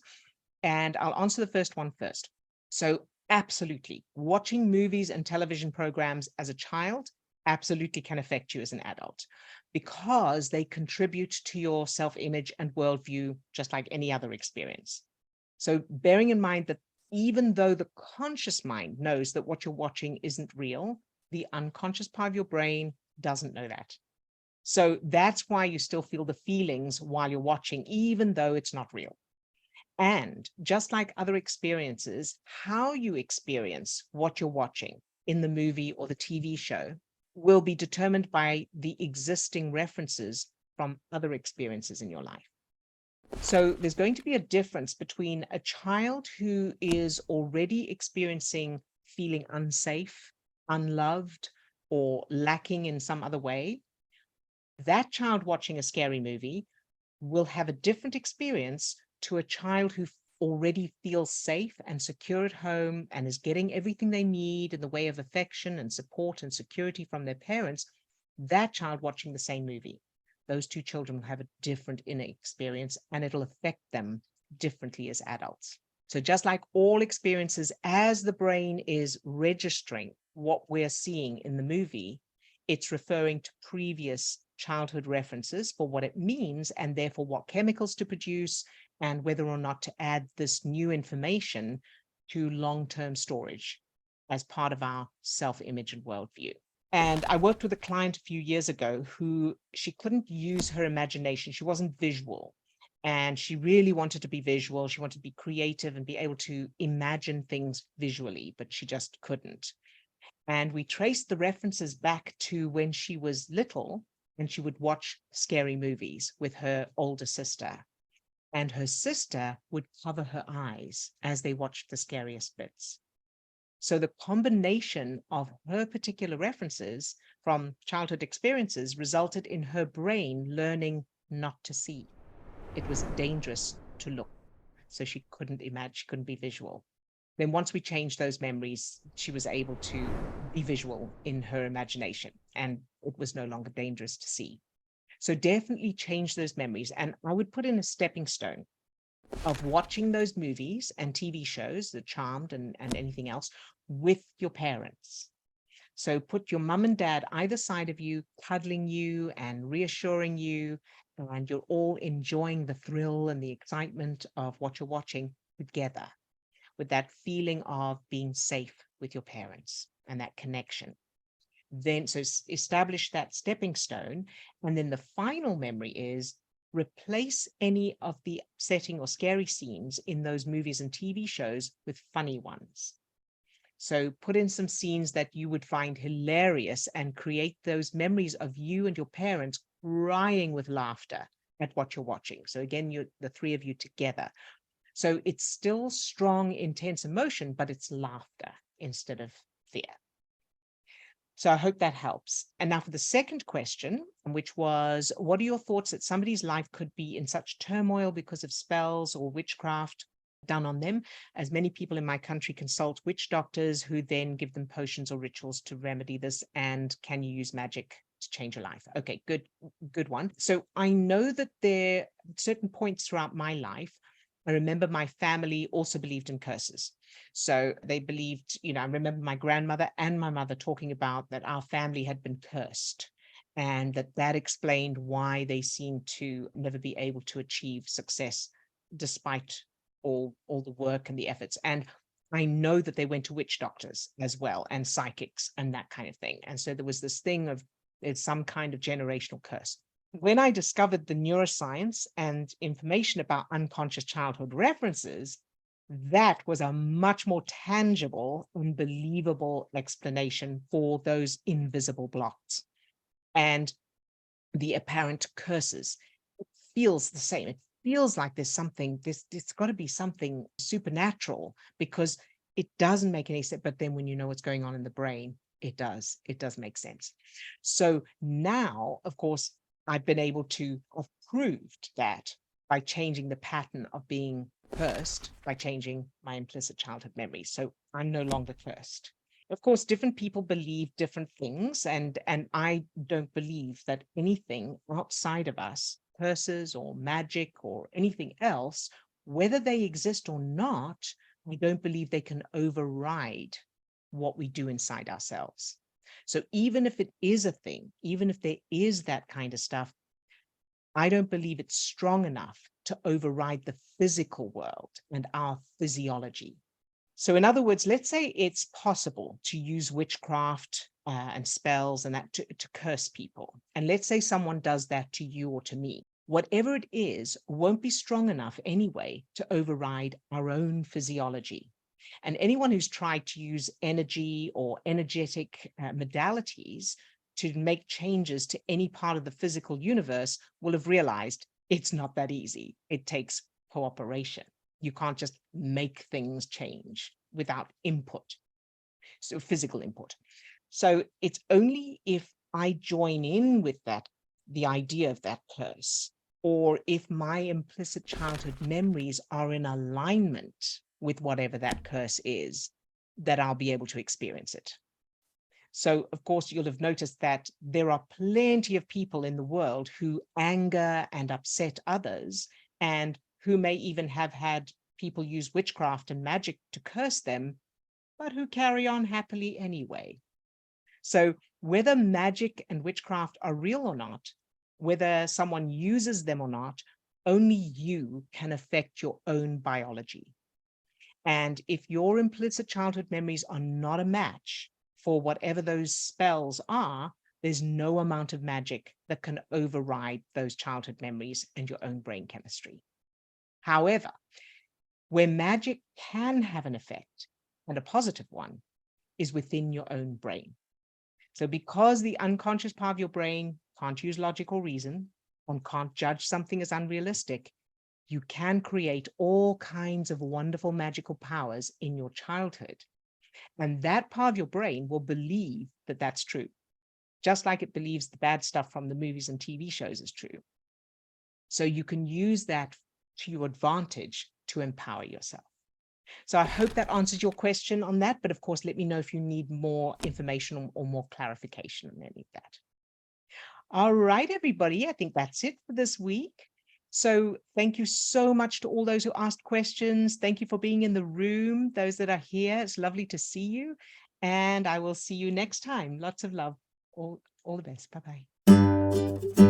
S2: And I'll answer the first one first. So absolutely, watching movies and television programs as a child absolutely can affect you as an adult because they contribute to your self-image and worldview, just like any other experience. So bearing in mind that even though the conscious mind knows that what you're watching isn't real, the unconscious part of your brain doesn't know that. So that's why you still feel the feelings while you're watching, even though it's not real. And just like other experiences, how you experience what you're watching in the movie or the TV show will be determined by the existing references from other experiences in your life. So there's going to be a difference between a child who is already experiencing feeling unsafe, unloved, or lacking in some other way. That child watching a scary movie will have a different experience to a child who already feels safe and secure at home and is getting everything they need in the way of affection and support and security from their parents. That child watching the same movie, those two children will have a different inner experience and it'll affect them differently as adults. So just like all experiences, as the brain is registering what we're seeing in the movie, it's referring to previous childhood references for what it means, and therefore what chemicals to produce, and whether or not to add this new information to long-term storage as part of our self-image and worldview. And I worked with a client a few years ago who she couldn't use her imagination. She wasn't visual. And she really wanted to be visual. She wanted to be creative and be able to imagine things visually, but she just couldn't. And we traced the references back to when she was little, and she would watch scary movies with her older sister. And her sister would cover her eyes as they watched the scariest bits. So the combination of her particular references from childhood experiences resulted in her brain learning not to see. It was dangerous to look. So she couldn't imagine, she couldn't be visual. Then once we changed those memories, she was able to be visual in her imagination, and it was no longer dangerous to see. So definitely change those memories. And I would put in a stepping stone of watching those movies and TV shows, The Charmed and anything else, with your parents. So put your mum and dad either side of you, cuddling you and reassuring you, and you're all enjoying the thrill and the excitement of what you're watching together, with that feeling of being safe with your parents and that connection. Then, so establish that stepping stone. And then the final memory is replace any of the upsetting or scary scenes in those movies and TV shows with funny ones. So put in some scenes that you would find hilarious and create those memories of you and your parents crying with laughter at what you're watching. So again, you're the three of you together. So it's still strong, intense emotion, but it's laughter instead of fear. So I hope that helps. And now for the second question, which was, what are your thoughts that somebody's life could be in such turmoil because of spells or witchcraft done on them, as many people in my country consult witch doctors who then give them potions or rituals to remedy this? And can you use magic to change your life? Okay, good one. So I know that there are certain points throughout my life. I remember my family also believed in curses. So they believed, I remember my grandmother and my mother talking about that our family had been cursed, and that explained why they seemed to never be able to achieve success despite all the work and the efforts. And I know that they went to witch doctors as well, and psychics and that kind of thing. And so there was this thing of it's some kind of generational curse. When I discovered the neuroscience and information about unconscious childhood references, that was a much more tangible and believable explanation for those invisible blocks and the apparent curses. It feels the same. It feels like there's something, it's got to be something supernatural, because it doesn't make any sense. But then when you know what's going on in the brain, it does make sense. So now, of course, I've been able to have proved that by changing the pattern of being cursed, by changing my implicit childhood memories. So I'm no longer cursed. Of course, different people believe different things, and I don't believe that anything outside of us, curses or magic or anything else, whether they exist or not, I don't believe they can override what we do inside ourselves. So even if it is a thing, even if there is that kind of stuff, I don't believe it's strong enough to override the physical world and our physiology. So in other words, let's say it's possible to use witchcraft and spells and that to curse people. And let's say someone does that to you or to me. Whatever it is won't be strong enough anyway to override our own physiology. And anyone who's tried to use energy or energetic modalities to make changes to any part of the physical universe will have realized it's not that easy. It takes cooperation. You can't just make things change without input, so physical input. So it's only if I join in with that, the idea of that curse, or if my implicit childhood memories are in alignment with whatever that curse is, that I'll be able to experience it. So, of course, you'll have noticed that there are plenty of people in the world who anger and upset others, and who may even have had people use witchcraft and magic to curse them, but who carry on happily anyway. So whether magic and witchcraft are real or not, whether someone uses them or not, only you can affect your own biology. And if your implicit childhood memories are not a match for whatever those spells are, there's no amount of magic that can override those childhood memories and your own brain chemistry. However, where magic can have an effect, and a positive one, is within your own brain. So because the unconscious part of your brain can't use logic or reason and can't judge something as unrealistic, you can create all kinds of wonderful magical powers in your childhood. And that part of your brain will believe that that's true, just like it believes the bad stuff from the movies and TV shows is true. So you can use that to your advantage to empower yourself. So I hope that answers your question on that. But of course, let me know if you need more information or more clarification on any of that. All right, everybody, I think that's it for this week. So thank you so much to all those who asked questions. Thank you for being in the room. Those that are here, it's lovely to see you. And I will see you next time. Lots of love. All the best. Bye-bye.